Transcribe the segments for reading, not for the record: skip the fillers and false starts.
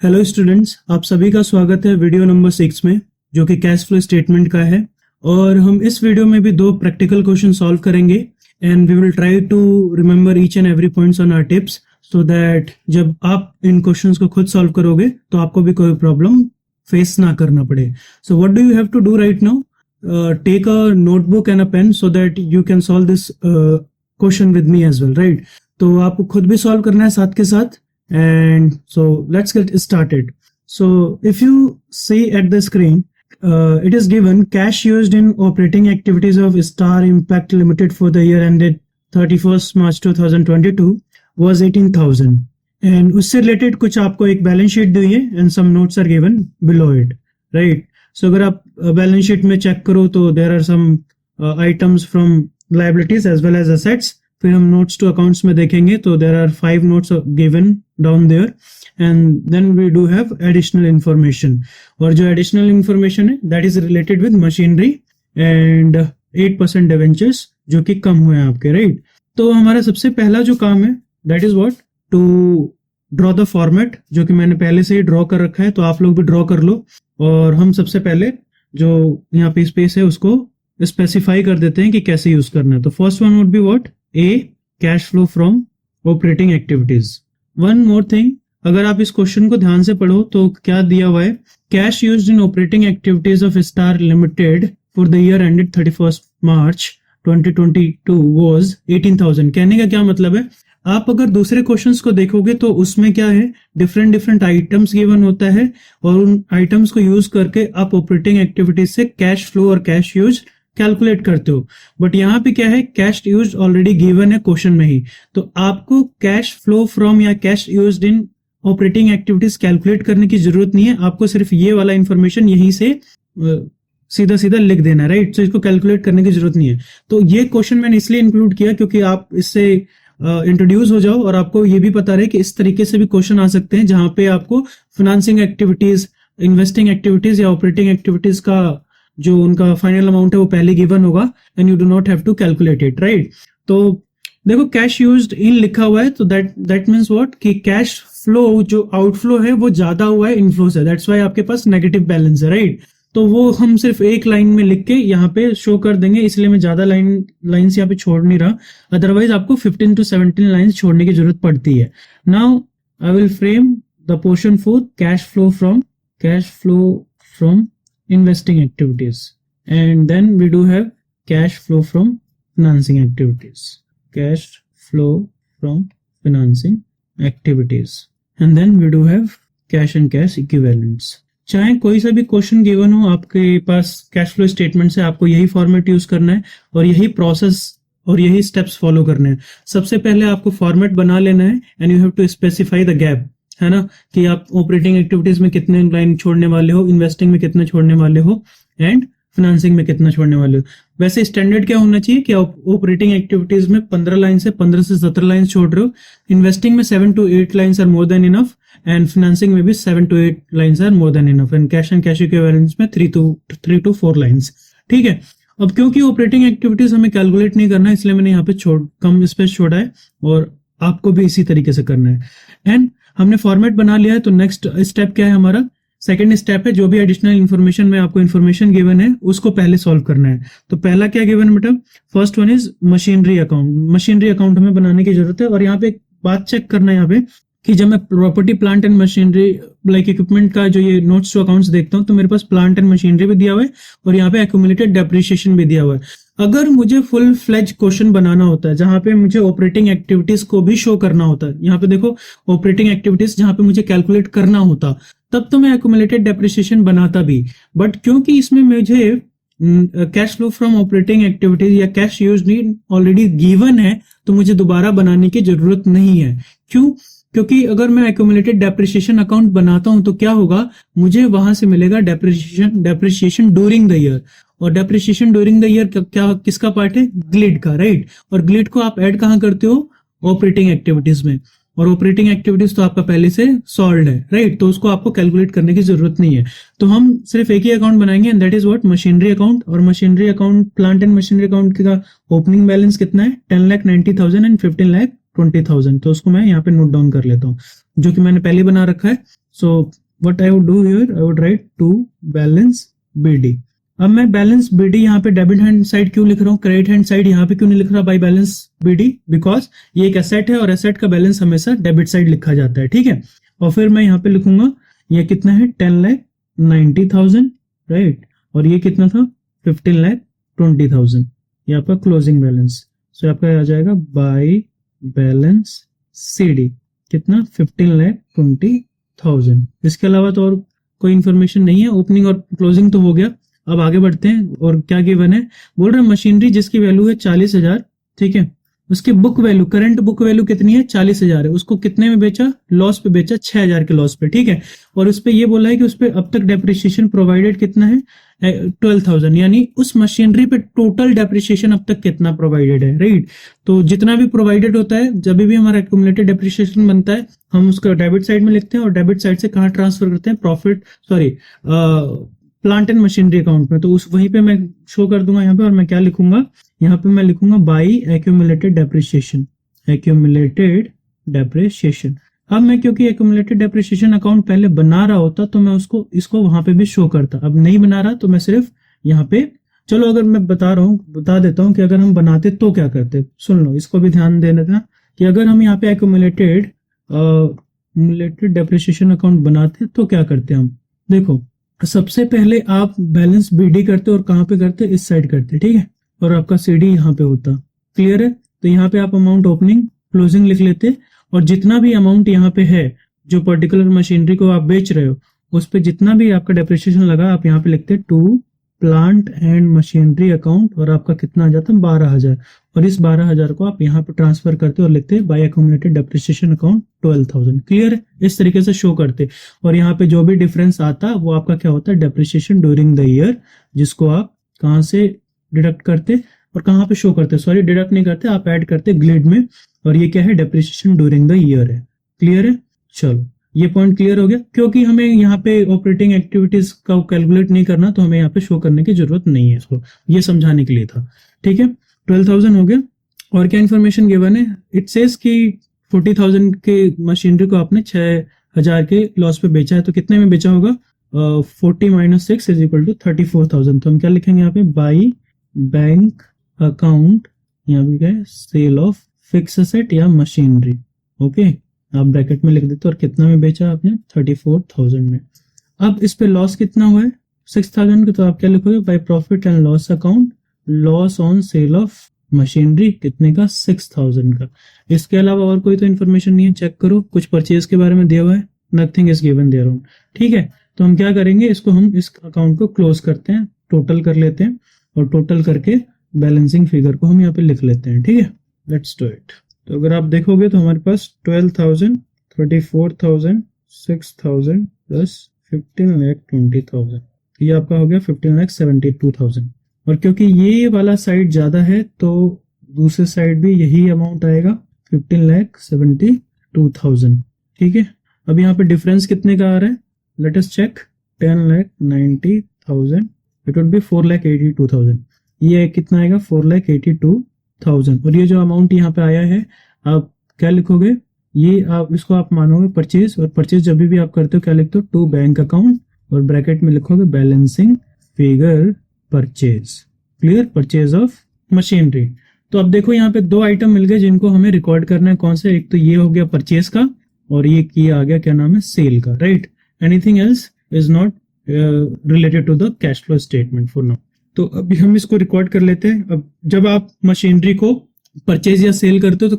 Hello students, आप सभी का स्वागत है वीडियो नंबर 6 में, जो कि कैश फ्लो स्टेटमेंट का है। और हम इस वीडियो में भी दो प्रैक्टिकल क्वेश्चन सॉल्व करेंगे and we will try to remember each and every points on our tips, so that जब आप इन क्वेश्चंस को खुद सॉल्व करोगे तो आपको भी कोई प्रॉब्लम फेस ना करना पड़े। So what do you have to do right now? Take a notebook and a pen so that you can solve this question with me as well, right? तो आपको खुद भी सॉल्व करना है साथ के साथ। And so let's get started. So if you see at the screen, it is given cash used in operating activities of Star Impact Limited for the year ended 31st March 2022 was 18,000. And उससे related कुछ आपको एक balance sheet दी है and some notes are given below it, right? So अगर आप balance sheet में check करो तो there are some items from liabilities as well as assets. फिर हम नोट्स टू अकाउंट्स में देखेंगे तो there are 5 notes given down there and then we do have additional information. और जो एडिशनल इंफॉर्मेशन है that is related with machinery and 8% debentures जो कि कम हुए हैं आपके, राइट? तो हमारा सबसे पहला जो काम है that is what, to draw the format, जो कि मैंने पहले से ही ड्रॉ कर रखा है, तो आप लोग भी ड्रॉ कर लो। और हम सबसे पहले जो यहाँ पे स्पेस है उसको स्पेसिफाई कर देते हैं कि कैसे यूज करना है। तो first one would be what, A, cash flow from operating activities. One more thing, अगर आप इस क्वेश्चन को ध्यान से पढ़ो तो क्या दिया हुआ है, cash used in operating activities of star limited for the year ended 31st March 2022 was 18,000। कहने का क्या मतलब है, आप अगर दूसरे क्वेश्चंस को देखोगे तो उसमें क्या है, डिफरेंट आइटम्स गिवन होता है और उन आइटम्स को यूज करके आप ऑपरेटिंग एक्टिविटीज से कैश फ्लो और कैश यूज कैलकुलेट करते हो। बट यहाँ पे क्या है, कैश यूज ऑलरेडी गिवन है क्वेश्चन में ही, तो आपको कैश फ्लो फ्रॉम या कैश यूज्ड इन ऑपरेटिंग एक्टिविटीज कैलकुलेट करने की जरूरत नहीं है। आपको सिर्फ ये वाला इंफॉर्मेशन यहीं से सीधा सीधा लिख देना है, राइट? तो इसको कैलकुलेट करने की जरूरत नहीं है। तो ये क्वेश्चन मैंने इसलिए इंक्लूड किया क्योंकि आप इससे इंट्रोड्यूस हो जाओ और आपको ये भी पता रहे कि इस तरीके से भी क्वेश्चन आ सकते हैं जहां पे आपको फाइनेंसिंग एक्टिविटीज, इन्वेस्टिंग एक्टिविटीज या ऑपरेटिंग एक्टिविटीज का जो उनका फाइनल अमाउंट है वो पहले गिवन होगा and you do not have to calculate it, right? तो देखो कैश यूज्ड इन लिखा हुआ है तो दैट मींस व्हाट कि कैश फ्लो जो आउटफ्लो है वो ज्यादा हुआ है इनफ्लो से, दैट्स व्हाई आपके पास नेगेटिव बैलेंस है, राइट? तो वो हम सिर्फ एक लाइन में लिख के यहाँ पे शो कर देंगे, इसलिए मैं ज्यादा लाइंस यहाँ पे छोड़ नहीं रहा, अदरवाइज आपको 15 to 17 लाइंस छोड़ने की जरूरत पड़ती है। Now I will frame the portion for cash flow from investing activities, and then we do have cash flow from financing activities, and then we do have cash and cash equivalents। चाहे कोई सा भी question given हो आपके पास cash flow statement से, आपको यही format use करना है और यही प्रोसेस और यही स्टेप्स फॉलो करने हैं। सबसे पहले आपको फॉर्मेट बना लेना है and you have to specify the gap, है ना, कि आप ऑपरेटिंग एक्टिविटीज में कितने लाइन छोड़ने वाले हो, इन्वेस्टिंग में कितने छोड़ने वाले हो एंड फाइनेंसिंग में कितना छोड़ने वाले हो। वैसे स्टैंडर्ड क्या होना चाहिए कि आप ऑपरेटिंग एक्टिविटीज में 15 से 17 लाइन छोड़ रहे हो, इन्वेस्टिंग में 7 to 8 lines are more than enough and financing में भी 7 to 8 lines are more than enough and cash and cash equivalents में 3 to 4 लाइन्स, ठीक है? अब क्योंकि ऑपरेटिंग एक्टिविटीज हमें कैलकुलेट नहीं करना है इसलिए मैंने यहाँ पे कम स्पेस छोड़ा है और आपको भी इसी तरीके से करना है। एंड हमने फॉर्मेट बना लिया है तो नेक्स्ट स्टेप क्या है हमारा, सेकंड स्टेप है जो भी एडिशनल इन्फॉर्मेशन में आपको इन्फॉर्मेशन गिवन है उसको पहले सॉल्व करना है। तो पहला क्या गिवन है बेटा, first one is machinery account हमें बनाने की जरूरत है। और यहाँ पे एक बात चेक करना है यहाँ पे कि जब मैं property plant and machinery like equipment का जो ये नोट्स टू अकाउंट्स देखता हूँ तो मेरे पास प्लांट एंड मशीनरी भी दिया हुआ है और यहाँ पे एक्यूमुलेटेड डेप्रिसिएशन भी दिया हुआ है। अगर मुझे फुल फ्लेज क्वेश्चन बनाना होता है जहां पे मुझे ऑपरेटिंग एक्टिविटीज को भी शो करना होता है, यहाँ पे देखो ऑपरेटिंग एक्टिविटीज जहां पे मुझे कैलकुलेट करना होता, तब तो मैं एक्यूमुलेटेड डेप्रिसिएशन बनाता भी। बट क्योंकि इसमें मुझे cash flow from operating activities या कैश यूज्ड ऑलरेडी गिवन है तो मुझे दोबारा बनाने की जरूरत नहीं है। क्यों? क्योंकि अगर मैं एक्यूमुलेटेड डेप्रिसिएशन अकाउंट बनाता हूं तो क्या होगा, मुझे वहां से मिलेगा डेप्रिसिएशन ड्यूरिंग द ईयर। और डेप्रिसिएशन ड्यूरिंग द ईयर क्या किसका पार्ट है, ग्लिड का, राइट? और ग्लिड को आप ऐड कहां करते हो, ऑपरेटिंग एक्टिविटीज में, और ऑपरेटिंग एक्टिविटीज तो आपका पहले से सॉल्व है, राइट? तो उसको आपको कैलकुलेट करने की जरूरत नहीं है। तो हम सिर्फ एक ही अकाउंट बनाएंगे and that is what, machinery account. और machinery account, plant and machinery account का ओपनिंग बैलेंस कितना है, 10,90,000 एंड 15,20,000। तो उसको मैं यहाँ पे नोट डाउन कर लेता हूँ जो कि मैंने पहले बना रखा है। So what I would do here, I would write to balance BD. अब मैं बैलेंस बीडी यहाँ पे डेबिट हैंड साइड क्यों लिख रहा हूँ, क्रेडिट हैंड साइड यहाँ पे क्यों नहीं लिख रहा बाई बैलेंस बीडी, बिकॉज ये एक एसेट है और एसेट का बैलेंस हमेशा डेबिट साइड लिखा जाता है, ठीक है। और फिर मैं यहाँ पे लिखूंगा ये कितना है 10,90,000, राइट, और ये कितना था 15,20,000, ये आपका क्लोजिंग बैलेंस। सो आपका आ जाएगा बाई बैलेंस सीडी कितना 15,20,000। इसके अलावा तो और कोई इन्फॉर्मेशन नहीं है, ओपनिंग और क्लोजिंग तो हो गया। अब आगे बढ़ते हैं और क्या गिवन है, बोल रहे हैं मशीनरी जिसकी वैल्यू है 40,000, ठीक है, उसकी book value, current book value कितनी है 40,000 है, उसको कितने में बेचा, लॉस पे बेचा 6,000 के लॉस पे, ठीक है। और उस पे ये बोला है कि उस पे अब तक डेप्रिसिएशन प्रोवाइडेड कितना है 12,000, यानी उस मशीनरी पे टोटल डेप्रिसिएशन अब तक कितना प्रोवाइडेड है, राइट। तो जितना भी प्रोवाइडेड होता है, जब भी हमारा एक्यूमुलेटेड डेप्रिसिएशन बनता है, हम उसको डेबिट साइड में लिखते हैं और डेबिट साइड से कहाँ ट्रांसफर करते हैं, profit plant and machinery account में। तो उस वहीं पे मैं शो कर दूंगा यहाँ पे, और मैं क्या लिखूंगा यहाँ पे, मैं लिखूंगा by accumulated depreciation, accumulated depreciation. अब मैं क्योंकि एक्यूमुलेटेड डेप्रिसिएशन अकाउंट पहले बना रहा होता तो मैं उसको इसको वहां पे भी शो करता, अब नहीं बना रहा तो मैं सिर्फ यहाँ पे, चलो अगर मैं बता देता हूँ कि अगर हम बनाते तो क्या करते, सुन लो, इसको भी ध्यान देना था कि अगर हम यहाँ पे एक्यूमुलेटेड डेप्रिसिएशन अकाउंट बनाते तो क्या करते हम। देखो सबसे पहले आप बैलेंस बीडी करते और कहाँ पे करते, इस साइड करते, ठीक है, और आपका सीडी यहाँ पे होता, क्लियर है। तो यहाँ पे आप अमाउंट ओपनिंग क्लोजिंग लिख लेते और जितना भी अमाउंट यहाँ पे है जो पर्टिकुलर मशीनरी को आप बेच रहे हो उस पे जितना भी आपका डेप्रिसिएशन लगा आप यहाँ पे लिखते to plant and machinery account, और आपका कितना आ जाता है 12,000, और इस 12,000 को आप यहाँ पे ट्रांसफर करते और लिखते by accumulated depreciation account 12,000, clear है। इस तरीके से शो करते और यहाँ पे जो भी डिफरेंस आता वो आपका क्या होता है डेप्रिसिएशन ड्यूरिंग द ईयर, जिसको आप कहाँ से डिडक्ट करते और कहाँ पे शो करते, सॉरी डिडक्ट नहीं करते, आप ऐड करते ग्लिड में, और ये क्या है डेप्रिसिएशन ड्यूरिंग द ईयर है, क्लियर है। चलो ये पॉइंट क्लियर हो गया, क्योंकि हमें यहाँ पे ऑपरेटिंग एक्टिविटीज का कैलकुलेट नहीं करना तो हमें यहाँ पे शो करने की जरूरत नहीं है, इसको ये समझाने के लिए था, ठीक है। 12,000 हो गया, और क्या इन्फॉर्मेशन गिवन है, इट सेज कि 40,000 के मशीनरी को आपने 6,000 के लॉस पे बेचा है, तो कितने में बेचा होगा 40 - 6 = 34,000। तो हम क्या लिखेंगे यहाँ पे बाई बैंक अकाउंट, यहाँ पे क्या है सेल ऑफ फिक्स एसेट या मशीनरी, ओके, आप ब्रैकेट में लिख देते और कितना में बेचा आपने 34,000 में। अब इस पे लॉस कितना हुआ है 6,000 का, तो आप क्या लिखोगे by profit and loss account, loss on sale of machinery कितने का 6,000 का। इसके अलावा और कोई तो इन्फॉर्मेशन नहीं है, चेक करो कुछ परचेज के बारे में दिया हुआ है, nothing is given there on, ठीक है। तो हम क्या करेंगे, इसको हम इस अकाउंट को क्लोज करते हैं, टोटल कर लेते हैं और टोटल करके बैलेंसिंग फिगर को हम यहाँ पे लिख लेते हैं, ठीक है। Let's do it. तो अगर आप देखोगे तो हमारे पास 12,000, 34,000, 6,000 प्लस 15,20,000, ये आपका हो गया 15,72,000। और क्योंकि ये वाला साइड ज्यादा है तो दूसरे साइड भी यही अमाउंट आएगा 15,72,000, ठीक है। अब यहाँ पे डिफरेंस कितने का आ रहा है, let us check, 10,90,000, it would be 4,82,000, ये कितना आएगा 4,82,000। और ये जो अमाउंट यहाँ पे आया है आप क्या लिखोगे, ये आप इसको आप मानोगे परचेज, और परचेज जब भी आप करते हो क्या लिखते हो टू बैंक अकाउंट, और ब्रैकेट में लिखोगे balancing figure purchase, clear, purchase of machinery. तो अब देखो यहाँ पे दो आइटम मिल गए जिनको हमें रिकॉर्ड करना है, कौन से, एक तो ये हो गया परचेज का और ये आ गया क्या नाम है सेल का, right. Anything else is not related to the cash flow statement for now. तो अभी हम इसको रिकॉर्ड कर लेते हैं। अब जब आप मशीनरी को परचेज या सेल करते हो तो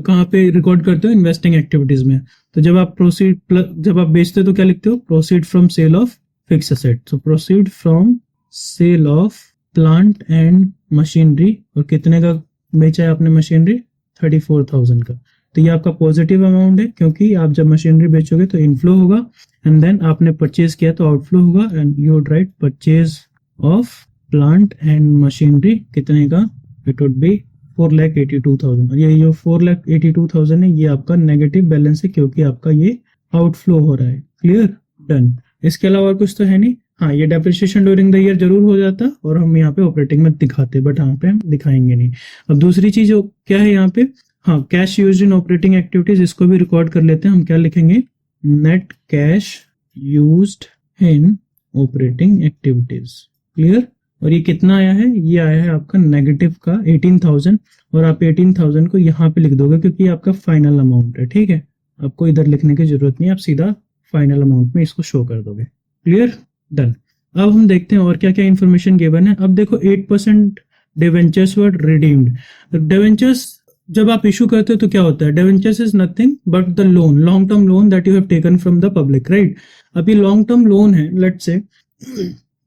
कहाँ पे रिकॉर्ड करते हो, इन्वेस्टिंग एक्टिविटीज में। तो जब आप जब आप बेचते हो तो क्या लिखते हो, proceed from sale of fix asset, so proceed from sale of plant and machinery, और कितने का बेचा है आपने मशीनरी 34,000 का। तो ये आपका पॉजिटिव अमाउंट है, क्योंकि आप जब मशीनरी बेचोगे तो इनफ्लो होगा, एंड देन आपने परचेज किया तो आउटफ्लो होगा, and you would write purchase of plant and machinery कितने का, इट वुड बी 4,82,000। और ये जो 4,82,000 है ये आपका नेगेटिव बैलेंस है, क्योंकि आपका ये आउटफ्लो हो रहा है, क्लियर, डन। इसके अलावा और कुछ तो है नहीं। हाँ, ये डेप्रिसिएशन ड्यूरिंग द ईयर जरूर हो जाता और हम यहाँ पे ऑपरेटिंग में दिखाते, बट यहाँ पे हम दिखाएंगे नहीं। अब दूसरी चीज क्या है यहाँ पे, हाँ, कैश यूज्ड इन ऑपरेटिंग एक्टिविटीज, इसको भी रिकॉर्ड कर लेते हैं। हम क्या लिखेंगे, नेट कैश यूज्ड इन ऑपरेटिंग एक्टिविटीज। क्लियर। और ये कितना आया है, ये आया है आपका नेगेटिव का 18,000, और आप 18,000 को यहाँ पे लिख दोगे क्योंकि आपका फाइनल अमाउंट है। ठीक है, आपको इधर लिखने की जरूरत नहीं है, आप सीधा फाइनल अमाउंट में इसको शो कर दोगे। Clear, done. अब हम देखते हैं और क्या क्या इन्फॉर्मेशन गिवन है। अब देखो 8% डिवेंचर्स वर रिडीम्ड। डिवेंचर्स जब आप इशू करते हो तो क्या होता है, debentures is nothing but the loan, long term loan that you have taken from the public, right. अब ये लॉन्ग टर्म लोन है लेट्स से,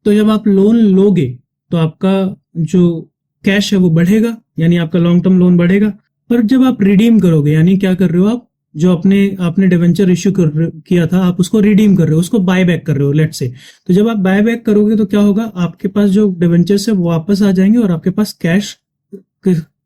तो जब आप लोन लोगे तो आपका जो कैश है वो बढ़ेगा, यानी आपका लॉन्ग टर्म लोन बढ़ेगा। पर जब आप रिडीम करोगे, यानी क्या कर रहे हो आप, जो आपने डिवेंचर इश्यू किया था आप उसको रिडीम कर रहे हो, उसको बाय बैक कर रहे हो लेट्स से। तो जब आप बाय बैक करोगे तो क्या होगा, आपके पास जो डिवेंचर्स है वो वापस आ जाएंगे और आपके पास कैश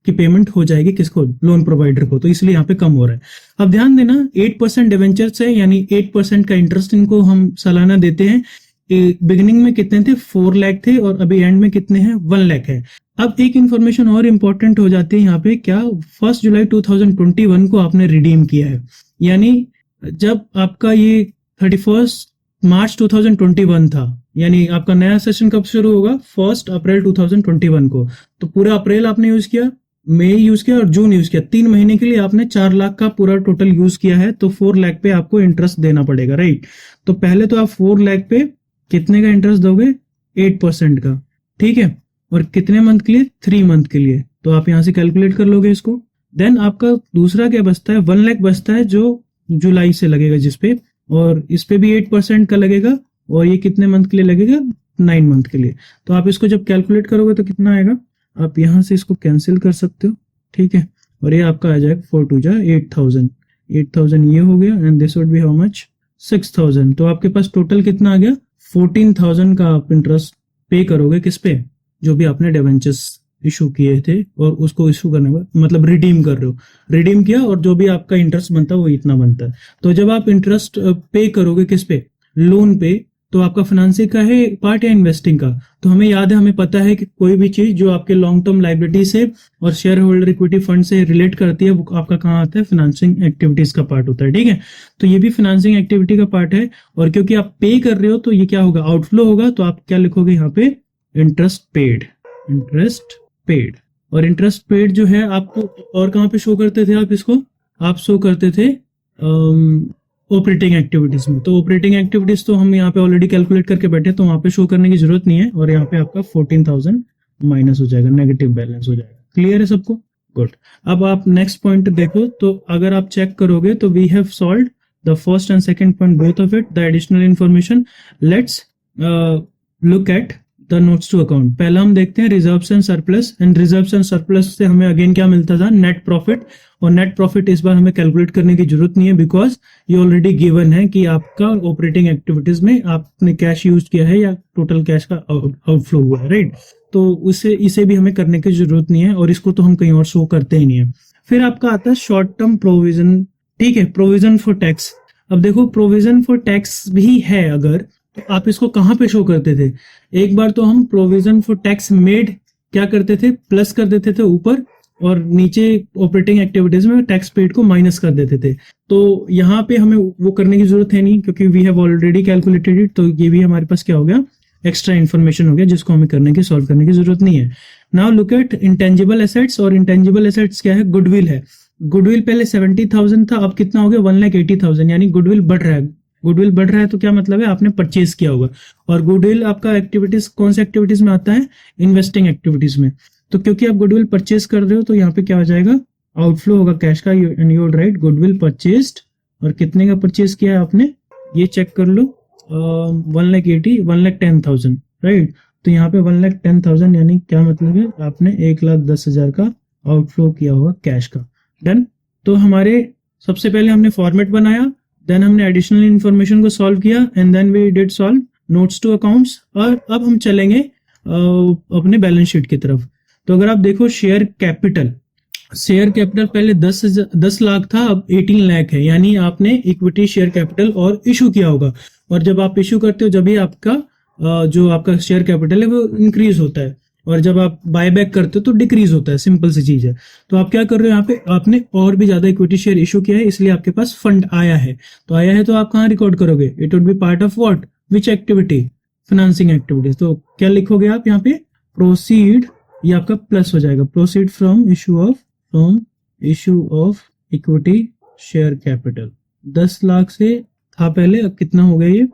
की पेमेंट हो जाएगी, किसको, लोन प्रोवाइडर को। तो इसलिए यहाँ पे कम हो रहा है। अब ध्यान देना 8% डिवेंचर्स है, यानी 8% का इंटरेस्ट इनको हम सालाना देते हैं। बिगिनिंग में कितने थे, 4 लाख थे, और अभी एंड में कितने हैं, 1 लाख है। अब एक इन्फॉर्मेशन और इम्पोर्टेंट हो जाती है यहाँ पे, क्या 1 जुलाई 2021 को आपने रिडीम किया है, यानी जब आपका ये 31 मार्च 2021 था, यानी आपका नया सेशन कब शुरू होगा, 1 अप्रैल 2021 को। तो पूरा अप्रैल आपने यूज किया, मई यूज किया और जून यूज किया, 3 महीने के लिए आपने 4 लाख का पूरा टोटल यूज किया है। तो 4 लाख पे आपको इंटरेस्ट देना पड़ेगा, राइट। तो पहले तो आप 4 लाख पे कितने का इंटरेस्ट दोगे, 8% का, ठीक है। और कितने मंथ के लिए, 3 मंथ के लिए। तो आप यहां से कैलकुलेट कर लोगे इसको। देन आपका दूसरा क्या बचता है, 1 लाख बचता है जो जुलाई से लगेगा जिसपे, और इस पे भी 8% का लगेगा, और ये कितने मंथ के लिए लगेगा, 9 मंथ के लिए। तो आप इसको जब कैलकुलेट करोगे तो कितना आएगा, आप यहां से इसको कैंसिल कर सकते हो, ठीक है। और ये आपका आ जाएगा 4 2 जा 8,000 ये हो गया, and this would be how much, 6,000। तो आपके पास टोटल कितना आ गया, 14,000 का आप इंटरेस्ट पे करोगे किस पे, जो भी आपने डिवेंचर्स इशू किए थे, और उसको इशू करने का मतलब रिडीम कर रहे हो, रिडीम किया और जो भी आपका इंटरेस्ट बनता है वो इतना बनता है। तो जब आप इंटरेस्ट पे करोगे किस पे, लोन पे, तो आपका फाइनेंसिंग का है पार्ट या इन्वेस्टिंग का। तो हमें याद है, हमें पता है कि कोई भी चीज जो आपके लॉन्ग टर्म लाइबिलिटी से और शेयर होल्डर इक्विटी फंड से रिलेट करती है, वो आपका कहाँ आता है, फाइनेंसिंग एक्टिविटीज का पार्ट होता है, ठीक है। तो ये भी फाइनेंसिंग एक्टिविटी का पार्ट है, और क्योंकि आप पे कर रहे हो तो ये क्या होगा, आउटफ्लो होगा। तो आप क्या लिखोगे यहाँ पे, इंटरेस्ट पेड, इंटरेस्ट पेड। और इंटरेस्ट पेड जो है आपको और कहाँ पे शो करते थे, आप इसको आप शो करते थे ऑपरेटिंग एक्टिविटीज में। तो ऑपरेटिंग एक्टिविटीज तो हम यहाँ पे ऑलरेडी कैलकुलेट करके बैठे, तो वहां पे शो करने की जरूरत नहीं है, और यहाँ पे आपका 14,000 माइनस हो जाएगा, नेगेटिव बैलेंस हो जाएगा। क्लियर है सबको, गुड। अब आप नेक्स्ट पॉइंट देखो, तो अगर आप चेक करोगे तो we have solved the first and second point both of it, the additional information. Let's look at the notes to account. पहला हम देखते हैं reserves and surplus, and reserves and surplus से हमें अगेन क्या मिलता था, नेट प्रॉफिट। और नेट प्रॉफिट इस बार हमें कैलकुलेट करने की जरूरत नहीं है, बिकॉज ये ऑलरेडी गिवन है कि आपका ऑपरेटिंग एक्टिविटीज में आपने कैश यूज किया है या टोटल कैश का आउटफ्लो हुआ है, राइट। तो इसे भी हमें करने की जरूरत नहीं है, और इसको तो हम कहीं और शो करते ही नहीं है। फिर आपका आता है शॉर्ट टर्म प्रोविजन, ठीक है, प्रोविजन फॉर टैक्स। अब देखो प्रोविजन फॉर टैक्स भी है अगर, तो आप इसको कहाँ पे शो करते थे, एक बार तो हम प्रोविजन फॉर टैक्स मेड क्या करते थे, प्लस कर देते थे ऊपर, और नीचे ऑपरेटिंग एक्टिविटीज में टैक्स पेड को माइनस कर देते थे। तो यहाँ पे हमें वो करने की जरूरत है नहीं, क्योंकि we have already calculated it. तो ये भी हमारे पास क्या हो गया, एक्स्ट्रा इन्फॉर्मेशन हो गया, जिसको हमें सॉल्व करने की जरूरत नहीं है। Now look at intangible assets, और इंटेंजिबल एसेट्स क्या है, गुडविल है। गुडविल पहले 70,000 था, अब कितना हो गया, 1,80,000, यानी गुडविल बढ़ रहा है। गुडविल बढ़ रहा है तो क्या मतलब है, आपने परचेज किया होगा। और गुडविल आपका एक्टिविटीज कौन सी एक्टिविटीज में आता है, इन्वेस्टिंग एक्टिविटीज में। तो क्योंकि आप गुडविल परचेज कर रहे हो तो यहाँ पे क्या हो जाएगा, आउटफ्लो होगा कैश का, and you right goodwill purchased. और कितने का परचेज किया है आपने, ये चेक कर लो, 1,10,000, राइट। तो यहाँ पे 1,10,000 यानी क्या मतलब है, आपने 1,10,000 का आउटफ्लो किया होगा कैश का। डन। तो हमारे सबसे पहले हमने फॉर्मेट बनाया, देन हमने एडिशनल इन्फॉर्मेशन को सॉल्व किया, and then we did solve notes to accounts. और अब हम चलेंगे अपने बैलेंस शीट की तरफ। तो अगर आप देखो शेयर कैपिटल पहले 10 लाख था, अब 18 लाख है, यानी आपने इक्विटी शेयर कैपिटल और इशू किया होगा। और जब आप इशू करते हो जब भी आपका जो आपका शेयर कैपिटल है वो इंक्रीज होता है। और जब आप बाय बैक करते हो तो डिक्रीज होता है, सिंपल सी चीज है। तो आप क्या कर रहे हो यहाँ पे, आपने और भी ज्यादा इक्विटी शेयर इशू किया है, इसलिए आपके पास फंड आया है। तो आया है तो आप कहाँ रिकॉर्ड करोगे, it would be part of what, which activity, financing activities. तो क्या लिखोगे आप यहाँ पे, प्रोसीड, ये आपका प्लस हो जाएगा, proceed from issue of equity share capital. 10 lakh से था पहले, अब कितना हो गया, ये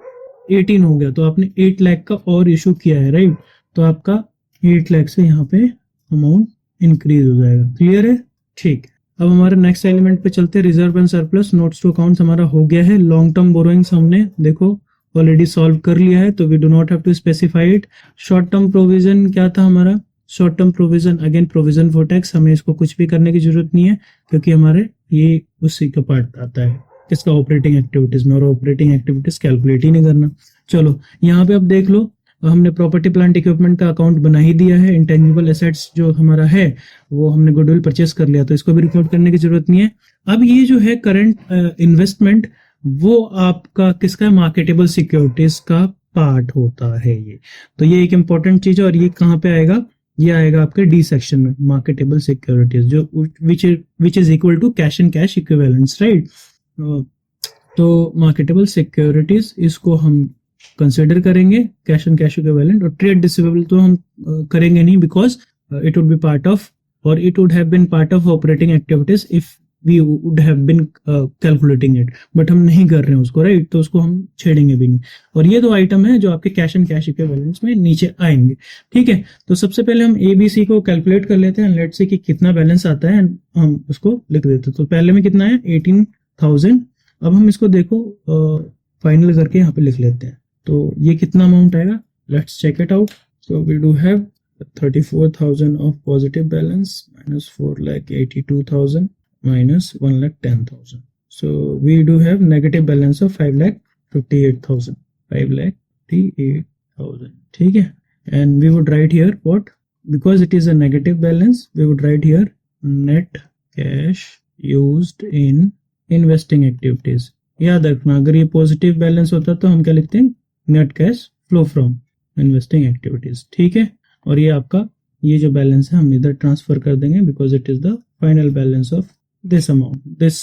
18 हो गया। तो आपने 8 लाख का और इशू किया है, राइट। तो आपका 8 लाख से यहाँ पे अमाउंट इंक्रीज हो जाएगा। क्लियर है, ठीक। अब हमारे नेक्स्ट एलिमेंट पे चलते हैं, reserve and surplus notes to accounts हमारा हो गया है। लॉन्ग टर्म बोरोइंग्स हमने देखो ऑलरेडी सॉल्व कर लिया है, तो we do not have to specify it. Short term provision क्या था हमारा, short term provision again provision for tax, हमें इसको कुछ भी करने की जरूरत नहीं है क्योंकि हमारे ये उसी का पार्ट आता है, किसका, ऑपरेटिंग एक्टिविटीज में, और ऑपरेटिंग एक्टिविटीज कैलकुलेट ही नहीं करना। चलो यहाँ पे अब देख लो, हमने प्रॉपर्टी प्लांट इक्विपमेंट का अकाउंट बना ही दिया है। इंटेंजिबल एसेट्स जो हमारा है वो हमने गुडविल परचेस कर लिया, तो इसको भी रिकॉर्ड करने की जरूरत नहीं है। अब ये जो है करंट इन्वेस्टमेंट, वो आपका किसका, मार्केटेबल सिक्योरिटीज का पार्ट होता है ये। तो ये एक इंपॉर्टेंट चीज है, और ये कहाँ पे आएगा, ये आएगा आपके डी सेक्शन में, मार्केटेबल सिक्योरिटीज, जो which is equal to cash and cash equivalents, right. तो मार्केटेबल सिक्योरिटीज इसको हम कंसिडर करेंगे, कैश एंड कैश इक्विवेलेंट। और ट्रेड रिसीवेबल तो हम करेंगे नहीं, because it would be part of, और it would have been part of operating activities if we would have been calculating it, but हम नहीं कर रहे हैं उसको, राइट। तो उसको हम छेड़ेंगे भी नहीं। और ये दो आइटम है जो आपके कैश एंड कैश इक्विवेलेंट्स में नीचे आएंगे, ठीक है। तो सबसे पहले हम ABC को कैलकुलेट कर लेते हैं, लेट्स से कि कितना बैलेंस आता है, हम उसको लिख देते हैं। तो पहले में कितना है, 18,000। अब हम इसको देखो फाइनल करके यहाँ पे लिख लेते हैं, तो ये कितना अमाउंट आएगा, let's check it out. So we do have 34,000 of positive balance minus 4,82,000 minus 1,10,000. So we do have negative balance of 5,58,000. 5,58,000. ठीक है. And we would write here what? Because it is a negative balance, we would write here net cash used in investing activities. याद रखना, अगर ये positive balance होता तो हम क्या लिखते हैं, net cash flow from investing activities, ठीक है। और ये आपका ये जो बैलेंस है हम इधर ट्रांसफर कर देंगे, because it is the final balance of this amount, this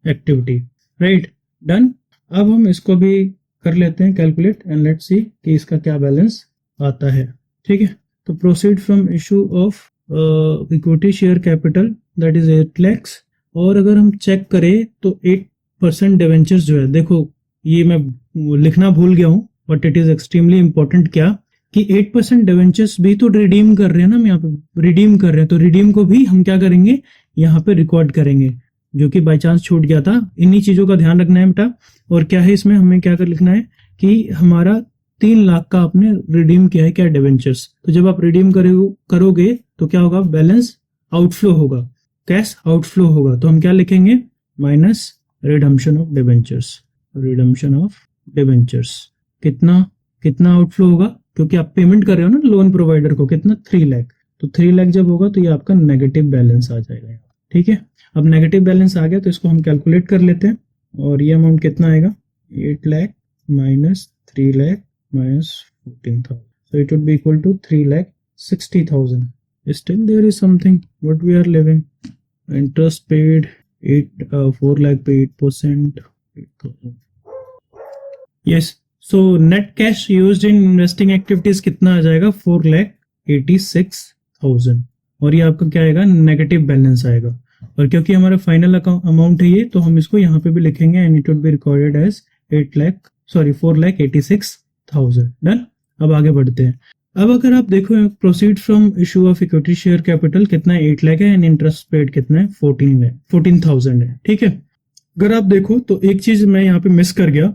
activity, right, done। अब हम इसको भी कर लेते हैं कैलकुलेट, एंड लेट्स सी कि इसका क्या बैलेंस आता है, ठीक है। तो proceed from issue of equity share capital, that is 8 lakhs। और अगर हम चेक करें तो 8% डिवेंचर्स जो है, देखो ये मैं लिखना भूल गया हूँ, but it is extremely important, क्या कि 8% डिवेंचर्स भी तो रिडीम कर रहे हैं ना, हम यहाँ पे रिडीम कर रहे हैं, तो रिडीम को भी हम क्या करेंगे, यहाँ पे रिकॉर्ड करेंगे, जो कि बाय चांस छूट गया था। इन्हीं चीजों का ध्यान रखना है बेटा। और क्या है इसमें, हमें क्या कर लिखना है कि हमारा 3 लाख का आपने रिडीम किया है क्या, डिवेंचर्स। तो जब आप रिडीम करोगे तो क्या होगा, बैलेंस आउटफ्लो होगा, कैश आउटफ्लो होगा। तो हम क्या लिखेंगे, minus redemption of debentures, redemption of debentures. कितना आउटफ्लो होगा, क्योंकि आप पेमेंट कर रहे हो ना लोन प्रोवाइडर को, कितना, 3 लाख। तो 3 लाख जब होगा तो ये आपका नेगेटिव बैलेंस आ जाएगा, ठीक है। अब नेगेटिव बैलेंस आ गया तो इसको हम कैलकुलेट कर लेते हैं, और ये अमाउंट कितना आएगा, 8 lakh minus 3 lakh minus 14,000, so it would be equal to 3,60,000. Still there is something what we are living, interest paid 4 lakh पे 8%, 8,000. yes, so net cash used in investing activities कितना आ जाएगा, 4,86,000। और ये आपका क्या आएगा, नेगेटिव बैलेंस आएगा। और क्योंकि हमारा फाइनल अमाउंट है ये, तो हम इसको यहाँ पे भी लिखेंगे, and it would be recorded as 4,86,000। Done. अब आगे बढ़ते हैं। अब अगर आप देखो, proceed from issue of equity share capital कितना है, 8 लाख है, एंड इंटरेस्ट पेड कितना है, 14,000 है, ठीक है। अगर आप देखो तो एक चीज मैं यहाँ पे मिस कर गया,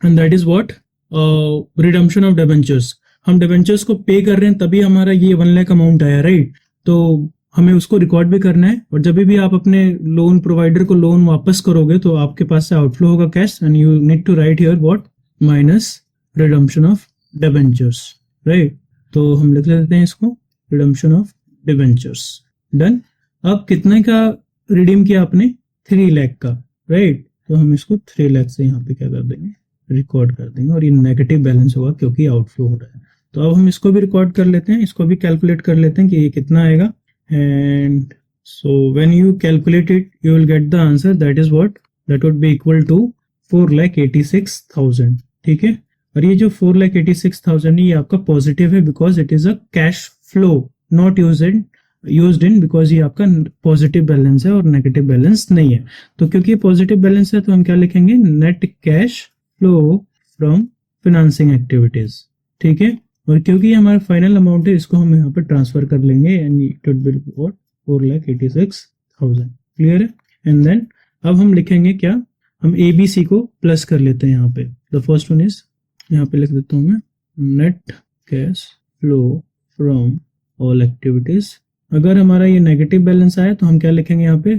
and that is what, redemption of debentures. हम डिबेंचर्स को पे कर रहे हैं तभी हमारा ये 1 लाख अमाउंट आया, राइट। तो हमें उसको रिकॉर्ड भी करना है, और जब भी आप अपने लोन प्रोवाइडर को लोन वापस करोगे तो आपके पास से आउटफ्लो होगा cash, and you need to write here what, minus redemption of debentures, right. तो हम लिख लेते हैं इसको, रिडम्पशन ऑफ डिबेंचर्स। डन। अब कितने का रिडीम किया आपने, 3 लाख का, राइट। तो हम इसको 3 लाख से यहाँ पे क्या कर देंगे, रिकॉर्ड कर देंगे, और ये नेगेटिव बैलेंस होगा क्योंकि आउटफ्लो हो रहा है। तो अब हम इसको भी रिकॉर्ड कर लेते हैं, इसको भी कैलकुलेट कर लेते हैं कि ये कितना आएगा। And so when you calculate it you will get the answer, that is what, that would be equal to 4,86,000। ठीक है, और ये जो 4,86,000 है ये आपका पॉजिटिव है because it is a cash flow, not used in because ये आपका पॉजिटिव बैलेंस है और नेगेटिव बैलेंस नहीं है। तो क्योंकि ये पॉजिटिव बैलेंस है तो हम क्या लिखेंगे, net cash flow from financing activities. ठीक है, और क्योंकि ये हमारा फाइनल अमाउंट है इसको हम यहाँ पे ट्रांसफर कर लेंगे and it would be what 4,86,000। Clear है। एंड देन अब हम लिखेंगे क्या, हम ABC को प्लस कर लेते हैं यहाँ पे। द फर्स्ट वन इज, यहाँ पे लिख देता हूँ मैं, net cash flow from all activities. अगर हमारा ये नेगेटिव बैलेंस आया तो हम क्या लिखेंगे यहाँ पे,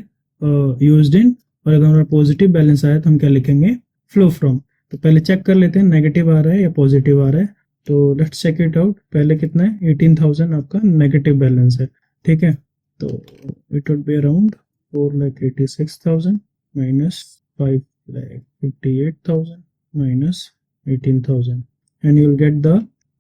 यूज्ड इन, और अगर हमारा पॉजिटिव बैलेंस आया तो हम क्या लिखेंगे, फ्लो फ्रॉम। तो पहले चेक कर लेते हैं नेगेटिव आ रहा है या पॉजिटिव आ रहा है। तो लेट्स चेक इट आउट। पहले कितना है, 18,000 आपका नेगेटिव बैलेंस है। ठीक है, तो it would be around 4,86,000 minus 5,58,000 minus 18,000 and you will get the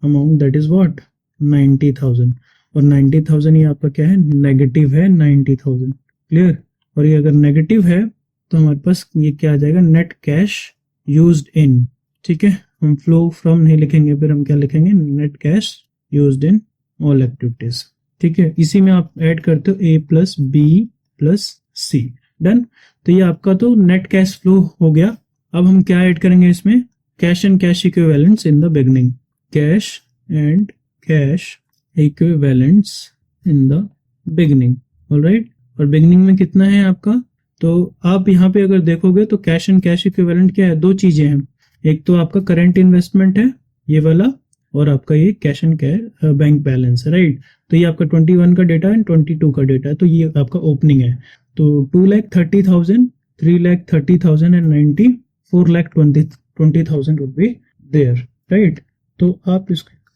amount that is what 90,000। और 90,000 ये आपका क्या है, नेगेटिव है 90,000। क्लियर। और ये अगर नेगेटिव है तो हमारे पास ये क्या आ जाएगा, नेट कैश यूज्ड इन। ठीक है, हम फ्लो फ्रॉम नहीं लिखेंगे, फिर हम क्या लिखेंगे, net cash used in all activities. ठीक है, इसी में आप ऐड करते हो A plus B plus C। Done. तो ये आपका तो नेट कैश फ्लो हो गया। अब हम क्या ऐड करेंगे इसमें, cash and cash equivalents in the beginning, cash and cash equivalents in the beginning. Alright, और बिगनिंग में कितना है आपका, तो आप यहाँ पे अगर देखोगे तो कैश एंड कैश इक्विवेलेंट क्या है, दो चीजें हैं। एक तो आपका करंट इन्वेस्टमेंट है ये वाला, और आपका ये cash and cash bank balance है। राइट, तो ये आपका 21 का डेटा एंड 22 का डेटा है। तो ये आपका ओपनिंग है। तो 2,30,000, 3,30,000 and 90, 4,20,000 would be there. Right, तो आप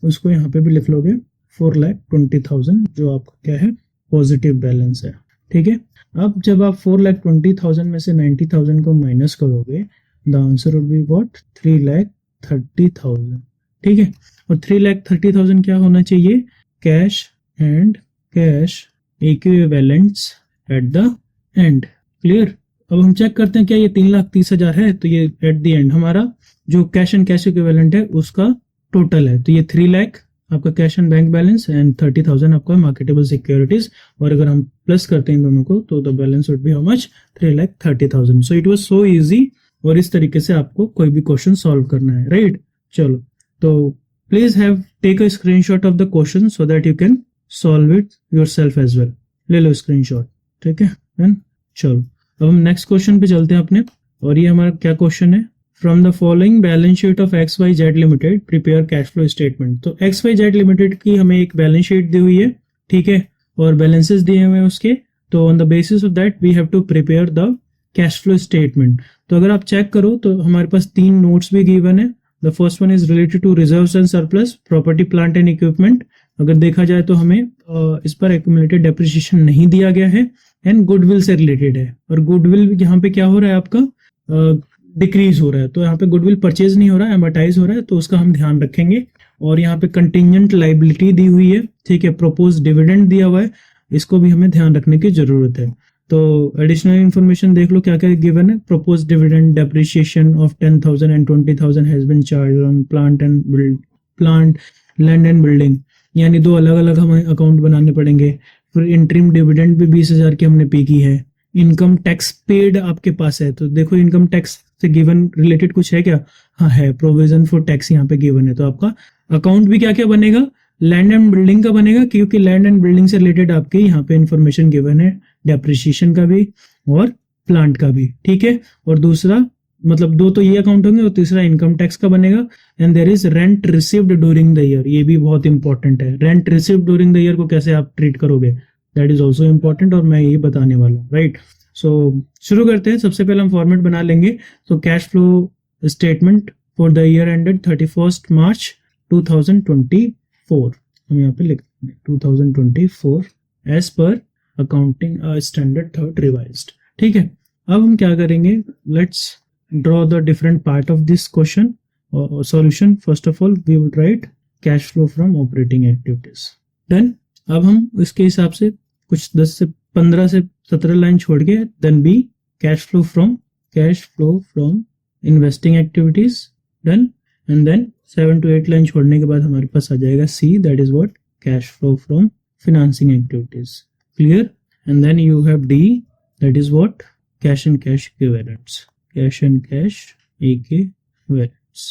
उसको यहाँ पे भी लिख लोगे 4,20,000 जो आपका क्या है, पॉजिटिव बैलेंस है। ठीक है, अब जब आप 4,20,000 में से 90,000 को माइनस करोगे, the answer would be what 3,30,000। ठीक है, और 3,30,000 क्या होना चाहिए, cash and cash equivalents at the end. Clear. अब हम चेक करते हैं क्या ये 3,30,000 है, तो ये एट द एंड हमारा जो कैश एंड कैश इक्विवेलेंट है उसका टोटल है। तो ये 3 लाख आपका cash and bank balance and 30,000 आपका मार्केटेबल सिक्योरिटीज। और अगर हम प्लस करते हैं इन दोनों को तो the balance would be how much, 3,30,000। So it was so easy. और इस तरीके से आपको कोई भी क्वेश्चन सॉल्व करना है। राइट, चलो, तो please have take a screenshot of the question so that you can solve it yourself as well. ले लो स्क्रीनशॉट। ठीक है, देन चलो अब हम नेक्स्ट क्वेश्चन पे चलते हैं अपने। और ये हमारा क्या क्वेश्चन है, from the following balance sheet of XYZ limited prepare cash flow statement. तो XYZ लिमिटेड की हमें एक बैलेंस शीट दी हुई है। ठीक है, और बैलेंसेस दिए हुए हैं उसके। तो on the basis of that we have to prepare the cash flow statement. तो अगर आप चेक करो तो हमारे पास 3 नोट्स भी गिवन है। The first one is related to reserves and surplus, property plant and equipment. अगर देखा जाए तो हमें इस पर एक्यूमुलेटेड डेप्रिसिएशन नहीं दिया गया है एंड गुडविल से रिलेटेड है। और गुडविल यहाँ पे क्या हो रहा है आपका, डिक्रीज हो रहा है। तो यहाँ पे गुडविल परचेज नहीं हो रहा है, एमोर्टाइज हो रहा है, तो उसका हम ध्यान रखेंगे। और यहाँ पे कंटिंजेंट लाइबिलिटी दी हुई है। ठीक है, प्रोपोज डिविडेंड दिया हुआ है, इसको भी हमें ध्यान रखने की जरूरत है। तो एडिशनल इन्फॉर्मेशन देख लो क्या क्या गिवन है। Propose dividend depreciation of 10,000 and 20,000 has been charge on plant land and building. यानी 2 अलग अलग हमें अकाउंट बनाने पड़ेंगे। फिर इंटरिम डिविडेंड भी 20,000 की हमने पे की है। इनकम टैक्स पेड आपके पास है, तो देखो इनकम टैक्स से गिवन रिलेटेड कुछ है क्या, हाँ है, प्रोविजन फॉर टैक्स यहाँ पे गिवन है। तो आपका अकाउंट भी क्या क्या बनेगा, लैंड एंड बिल्डिंग का बनेगा, क्योंकि लैंड एंड बिल्डिंग से रिलेटेड आपके यहाँ पे इंफॉर्मेशन गिवन है, डेप्रिसिएशन का भी और प्लांट का भी। ठीक है, और दूसरा मतलब 2 तो ये अकाउंट होंगे और तीसरा इनकम टैक्स का बनेगा। And there is rent received during the year, ये भी बहुत इंपॉर्टेंट है। Rent received during the year को कैसे आप ट्रीट करोगे, दैट इज ऑल्सो इंपॉर्टेंट, और मैं ये बताने वाला हूँ। राइट, सो शुरू करते हैं। सबसे पहले हम फॉर्मेट बना लेंगे। तो cash flow statement for the year ended 31 मार्च 2024, हम यहाँ पे लिख 2024 as per accounting standard 3rd revised. ठीक है, अब हम क्या करेंगे, let's draw the different part of this question solution. First of all we will write cash flow from operating activities. Done. अब हम इसके हिसाब से कुछ 10 से 15 से 17 लाइन छोड़ के then B cash flow from investing activities. Done. And then 7 to 8 line छोड़ने के बाद हमारे पास आ जाएगा C, that is what cash flow from financing activities. Clear? And then you have D, that is what cash and cash equivalents. Cash and cash equivalents.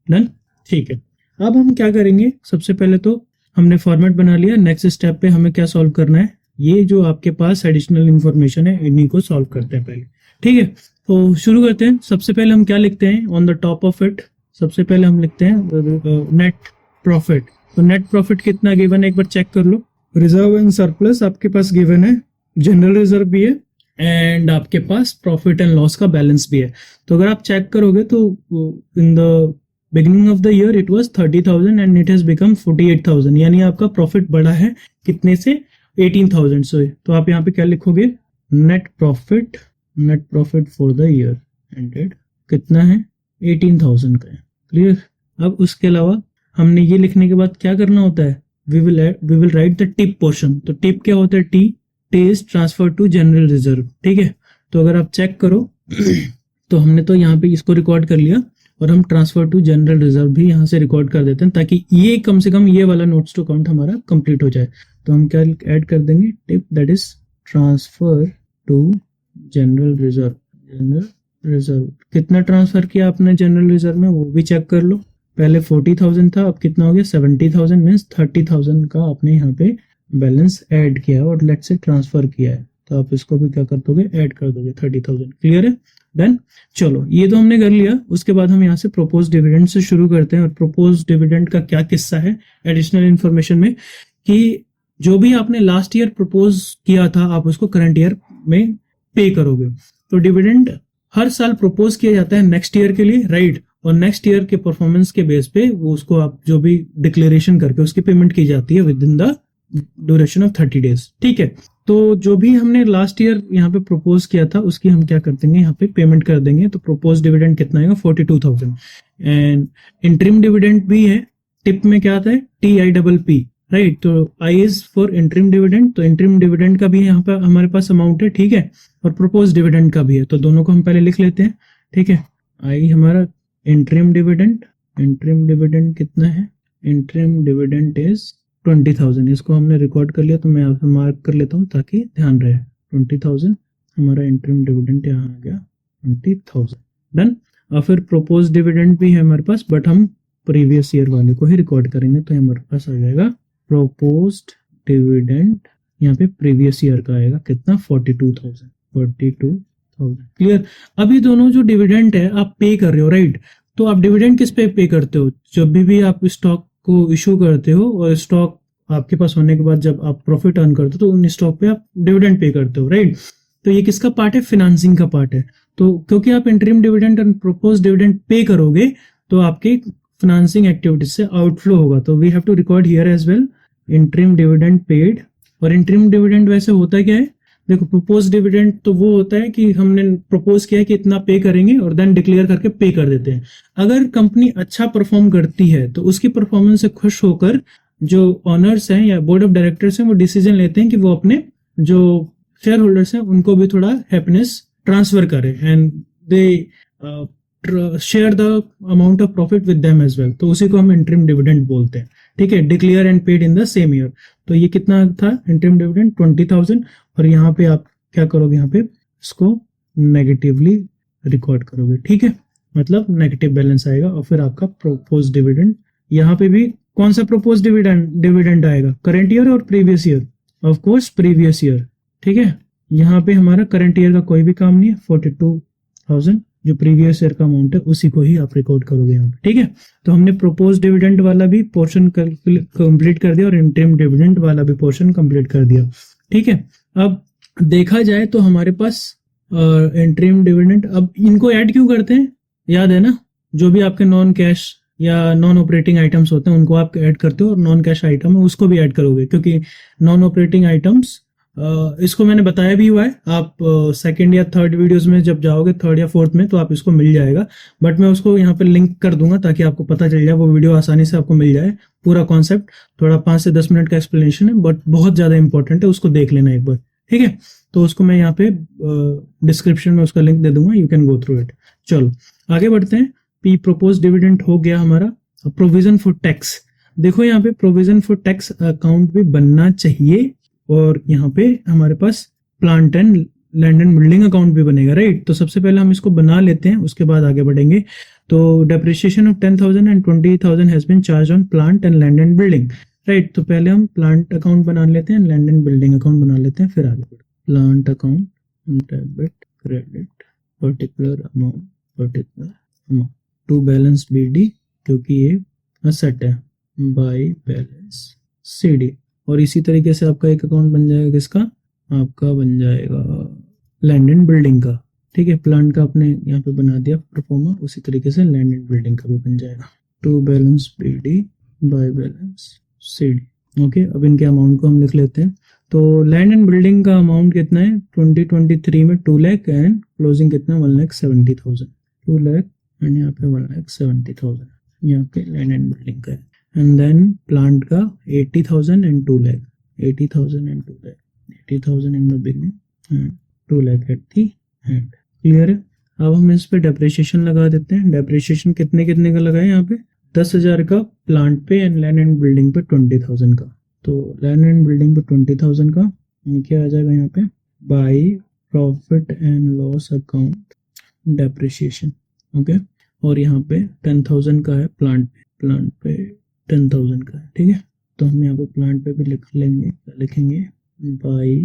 Done? ठीक है। अब हम क्या करेंगे, सबसे पहले तो हमने फॉर्मेट बना लिया। नेक्स्ट स्टेप पे हमें क्या सॉल्व करना है, ये जो आपके पास एडिशनल इंफॉर्मेशन है इन्हीं को सॉल्व करते हैं पहले। ठीक है, तो शुरू करते हैं। सबसे पहले हम क्या लिखते हैं on the top of it, सबसे पहले हम लिखते हैं नेट प्रॉफिट। तो नेट प्रॉफिट कितना गिवन है एक बार चेक कर लो। रिजर्व एंड सरप्लस आपके पास गिवन है, जनरल रिजर्व भी है एंड आपके पास प्रॉफिट एंड लॉस का बैलेंस भी है। तो अगर आप चेक करोगे तो in the beginning of the year it was 30,000 and it has become 48,000, यानी आपका प्रॉफिट बढ़ा है कितने से 18,000 से। तो आप यहाँ पे क्या लिखोगे, net profit for the year ended कितना है 18,000 का है। क्लियर। अब उसके अलावा हमने ये लिखने के बाद क्या करना होता है, we will write the tip portion। तो टिप क्या होता है, T is transfer to general reserve. ठीक है, तो अगर आप चेक करो तो हमने तो यहाँ पे इसको रिकॉर्ड कर लिया और हम ट्रांसफर टू जनरल रिजर्व भी यहाँ से रिकॉर्ड कर देते हैं ताकि ये कम से कम ये वाला नोट्स टू अकाउंट हमारा कंप्लीट हो जाए। तो हम क्या ऐड कर देंगे, tip that is transfer to general reserve. कितना ट्रांसफर किया आपने जनरल रिजर्व में वो भी चेक कर लो। पहले 40,000 था, अब कितना हो गया 70,000, मीन्स 30,000 का आपने यहाँ पे बैलेंस ऐड किया है और लेट से ट्रांसफर किया है। तो आप इसको भी क्या कर दोगे, ऐड कर दोगे 30,000। क्लियर है, डन। चलो ये तो हमने कर लिया। उसके बाद हम यहाँ से प्रोपोज डिविडेंड से शुरू करते हैं। और प्रोपोज डिविडेंड का क्या किस्सा है एडिशनल इन्फॉर्मेशन में, कि जो भी आपने लास्ट ईयर प्रपोज किया था आप उसको करंट ईयर में पे करोगे। तो डिविडेंड हर साल प्रपोज किया जाता है नेक्स्ट ईयर के लिए, राइट। और नेक्स्ट ईयर के परफॉर्मेंस के बेस पे वो उसको आप जो भी डिक्लेरेशन करके उसकी पेमेंट की जाती है with in the duration of 30 days. ठीक है, तो जो भी हमने लास्ट ईयर यहाँ पे प्रपोज किया था उसकी हम क्या कर देंगे, यहाँ पे पेमेंट कर देंगे। तो प्रपोज डिविडेंड कितना आएगा 42,000। एंड इंटरिम डिविडेंड भी है, टिप में क्या आता है TIPP, राइट। तो I is for interim dividend, तो इंटरिम डिविडेंड का भी यहाँ पे हमारे पास अमाउंट है। ठीक है, और प्रपोज डिविडेंड का भी है, तो दोनों को हम पहले लिख लेते हैं। ठीक है, I हमारा इंटरिम डिविडेंड कितना है, इंटरिम डिविडेंड इज 20,000। इसको हमने रिकॉर्ड कर लिया तो मैं यहाँ मार्क कर लेता हूँ ताकि ध्यान रहे। 20,000 हमारा इंटरिम डिविडेंड यहाँ आ गया 20,000। डन। और फिर प्रोपोज डिविडेंड भी है हमारे पास, बट हम प्रीवियस ईयर वाले को ही रिकॉर्ड करेंगे। तो हमारे पास आ जाएगा प्रोपोज्ड डिविडेंड, यहाँ पे प्रीवियस ईयर का आएगा कितना 42,000। क्लियर। अभी दोनों जो डिविडेंड है आप पे कर रहे हो, राइट। तो आप डिविडेंड किस पे करते हो, जब भी आप स्टॉक को इशू करते हो और स्टॉक आपके पास होने के बाद जब आप प्रॉफिट अर्न करते हो तो उन स्टॉक पे आप डिविडेंड पे करते हो, राइट। तो ये किसका पार्ट है, फाइनेंसिंग का पार्ट है। तो क्योंकि आप इंटरिम डिविडेंड और प्रोपोज डिविडेंड पे करोगे तो आपके फाइनेंसिंग एक्टिविटीज से आउटफ्लो होगा। तो we have to record here as well interim dividend paid. और इंटरिम डिविडेंड वैसे होता क्या है, देखो प्रपोज डिविडेंड तो वो होता है कि हमने प्रपोज किया है कि इतना पे करेंगे और देन डिक्लेयर करके पे कर देते हैं। अगर कंपनी अच्छा परफॉर्म करती है तो उसकी परफॉर्मेंस से खुश होकर जो ऑनर्स हैं या बोर्ड ऑफ डायरेक्टर्स हैं वो डिसीजन लेते हैं कि वो अपने जो शेयर होल्डर्स हैं उनको भी थोड़ा हैप्पीनेस ट्रांसफर करें and they share the amount of profit with them as well. तो उसी को हम इंटरिम डिविडेंड बोलते हैं। ठीक है, declare and paid in the same year. तो ये कितना था इंटरिम डिविडेंड 20,000। और यहाँ पे आप क्या करोगे, यहाँ पे इसको नेगेटिवली रिकॉर्ड करोगे। ठीक है, मतलब नेगेटिव बैलेंस आएगा। और फिर आपका प्रोपोज डिविडेंड, यहाँ पे भी कौन सा प्रोपोज डिविडेंड आएगा, करंट ईयर और previous year, of course previous year. ठीक है, यहाँ पे हमारा करंट ईयर का कोई भी काम नहीं है। 42,000 जो प्रीवियस ईयर का अमाउंट है उसी को ही आप रिकॉर्ड करोगे यहाँ पे। ठीक है, तो हमने प्रोपोज डिविडेंड वाला भी पोर्शन कंप्लीट कर दिया और इंटरिम डिविडेंड वाला भी पोर्शन कंप्लीट कर दिया। ठीक है, अब देखा जाए तो हमारे पास इंटरिम डिविडेंड, अब इनको ऐड क्यों करते हैं, याद है ना, जो भी आपके नॉन कैश या नॉन ऑपरेटिंग आइटम्स होते हैं उनको आप ऐड करते हो और नॉन कैश आइटम है उसको भी ऐड करोगे, क्योंकि नॉन ऑपरेटिंग आइटम्स इसको मैंने बताया भी हुआ है, आप सेकंड या थर्ड वीडियोस में जब जाओगे, थर्ड या फोर्थ में, तो आप इसको मिल जाएगा, बट मैं उसको यहाँ पे लिंक कर दूंगा ताकि आपको पता चल जाए, वो वीडियो आसानी से आपको मिल जाए। पूरा कॉन्सेप्ट थोड़ा 5 से 10 मिनट का एक्सप्लेनेशन है, बट बहुत ज्यादा इंपॉर्टेंट है, उसको देख लेना एक बार, ठीक है। तो उसको मैं यहाँ पे डिस्क्रिप्शन में उसका लिंक दे दूंगा, you can go through it. चलो आगे बढ़ते हैं। पी प्रोपोज डिविडेंड हो गया हमारा। प्रोविजन फॉर टैक्स, देखो यहाँ पे प्रोविजन फॉर टैक्स अकाउंट भी बनना चाहिए, और यहाँ पे हमारे पास plant and land and building account भी बनेगा, राइट। तो सबसे पहले हम इसको बना लेते हैं, उसके बाद आगे बढ़ेंगे। तो depreciation of 10,000 and 20,000 has been charge on plant and land and building, right. तो पहले हम प्लांट अकाउंट बना लेते हैं, लैंड एंड बिल्डिंग अकाउंट बना लेते हैं, फिर आगे बढ़ते हैं। Plant account, debit, credit, particular amount to balance BD, क्योंकि ये असेट है, बाय बैलेंस सीडी। और इसी तरीके से आपका एक अकाउंट बन जाएगा, किसका, आपका बन जाएगा लैंड एंड बिल्डिंग का, ठीक है। प्लांट का आपने यहाँ पे बना दिया प्रोफॉर्मा, उसी तरीके से लैंड एंड बिल्डिंग का भी बन जाएगा, to balance BD by balance CD. Okay, अब इनके अमाउंट को हम लिख लेते हैं। तो लैंड एंड बिल्डिंग का अमाउंट कितना है 2023 में 2 लाख, एंड क्लोजिंग कितना 1,70,000, 2 लाख एंड यहाँ पे 1,70,000 यहाँ पे लैंड एंड बिल्डिंग का है। एंड देन प्लांट का 80,000 and 2 lakh, 80,000 and 2 lakh, 80,000 in the beginning and 2 lakh at the and. Clear है। अब हम इस पे डेप्रिसिएशन लगा देते हैं। डेप्रिसिएशन कितने कितने का लगाए यहाँ पे, 10,000 का प्लांट पे, एंड लैंड एंड बिल्डिंग पे 20,000 का। तो लैंड एंड बिल्डिंग पे 20,000 का, ये क्या आ जाएगा यहाँ पे, by profit and loss account depreciation, okay. और यहाँ पे 10,000 का है प्लांट पे 10,000 का है, ठीक है। तो हम यहाँ पे प्लांट पे भी लिख लेंगे, लिखेंगे by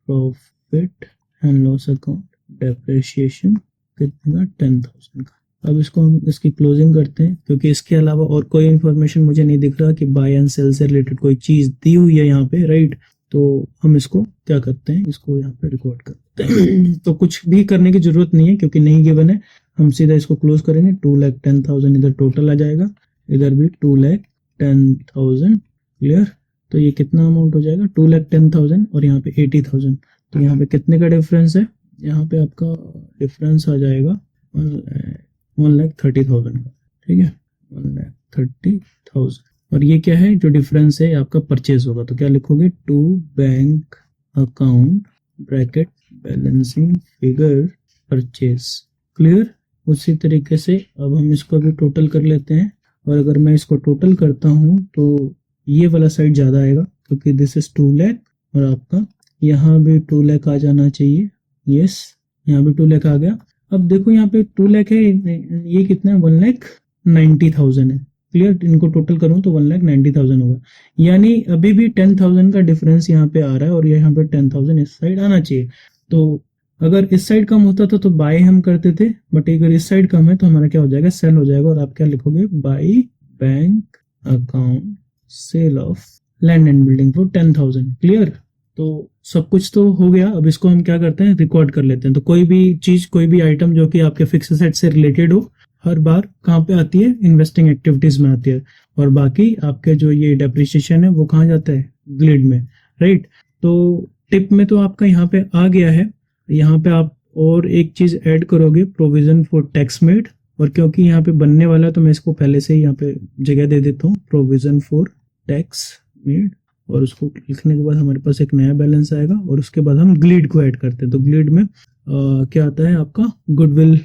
profit and loss account depreciation कितने का, 10,000 का। अब इसको हम इसकी क्लोजिंग करते हैं, क्योंकि इसके अलावा और कोई इन्फॉर्मेशन मुझे नहीं दिख रहा कि बाय एंड सेल से रिलेटेड कोई चीज दी हुई है यहाँ पे, राइट। तो हम इसको क्या करते हैं, इसको यहाँ पे रिकॉर्ड करते हैं। तो कुछ भी करने की जरूरत नहीं है, क्योंकि नहीं गिवन है, हम सीधा इसको क्लोज करेंगे। 2,10,000 इधर टोटल आ जाएगा, इधर भी 2,10,000, क्लियर। तो ये कितना अमाउंट हो जाएगा, 2,10,000 और यहाँ पे 80,000। तो यहाँ पे कितने का डिफरेंस है, यहाँ पे आपका डिफरेंस आ जाएगा 1,30,000 का, ठीक है, 1,30,000। और ये क्या है, जो डिफरेंस है आपका परचेज होगा। तो क्या लिखोगे, to bank account bracket balancing figure purchase, clear. उसी तरीके से अब हम इसको भी टोटल कर लेते हैं, और अगर मैं इसको टोटल करता हूँ तो ये वाला साइड ज्यादा आएगा, क्योंकि दिस इज 2 लाख, और आपका यहाँ भी 2 लाख आ जाना चाहिए, यस, यहाँ भी 2 लाख आ गया। अब देखो यहाँ पे 2 लाख है, ये कितना है, 1,90,000 है, क्लियर। इनको टोटल करूँ तो 1,90,000 होगा, यानी अभी भी 10,000 का डिफरेंस यहाँ पे आ रहा है, और यहाँ पे 10,000 इस साइड आना चाहिए। तो अगर इस साइड कम होता था तो बाय हम करते थे, बट अगर इस साइड कम है तो हमारा क्या हो जाएगा, सेल हो जाएगा। और आप क्या लिखोगे, by bank account cell of land and building for 10,000, clear. तो सब कुछ तो हो गया। अब इसको हम क्या करते हैं, रिकॉर्ड कर लेते हैं। तो कोई भी चीज, कोई भी आइटम जो कि आपके फिक्स एसेट से रिलेटेड हो, हर बार कहाँ पे आती है, इन्वेस्टिंग एक्टिविटीज में आती है। और बाकी आपके जो ये डेप्रिसिएशन है वो कहाँ जाता है, ग्लिड में, राइट। तो टिप में तो आपका यहाँ पे आ गया है। यहाँ पे आप और एक चीज ऐड करोगे, प्रोविजन फॉर टैक्स मेड। और क्योंकि यहाँ पे बनने वाला है तो मैं इसको पहले से ही यहाँ पे जगह दे देता हूँ, प्रोविजन फॉर टैक्स मेड। और उसको लिखने के बाद हमारे पास एक नया बैलेंस आएगा, और उसके बाद हम ग्लिड को ऐड करते हैं। तो ग्लिड में क्या आता है आपका, गुडविल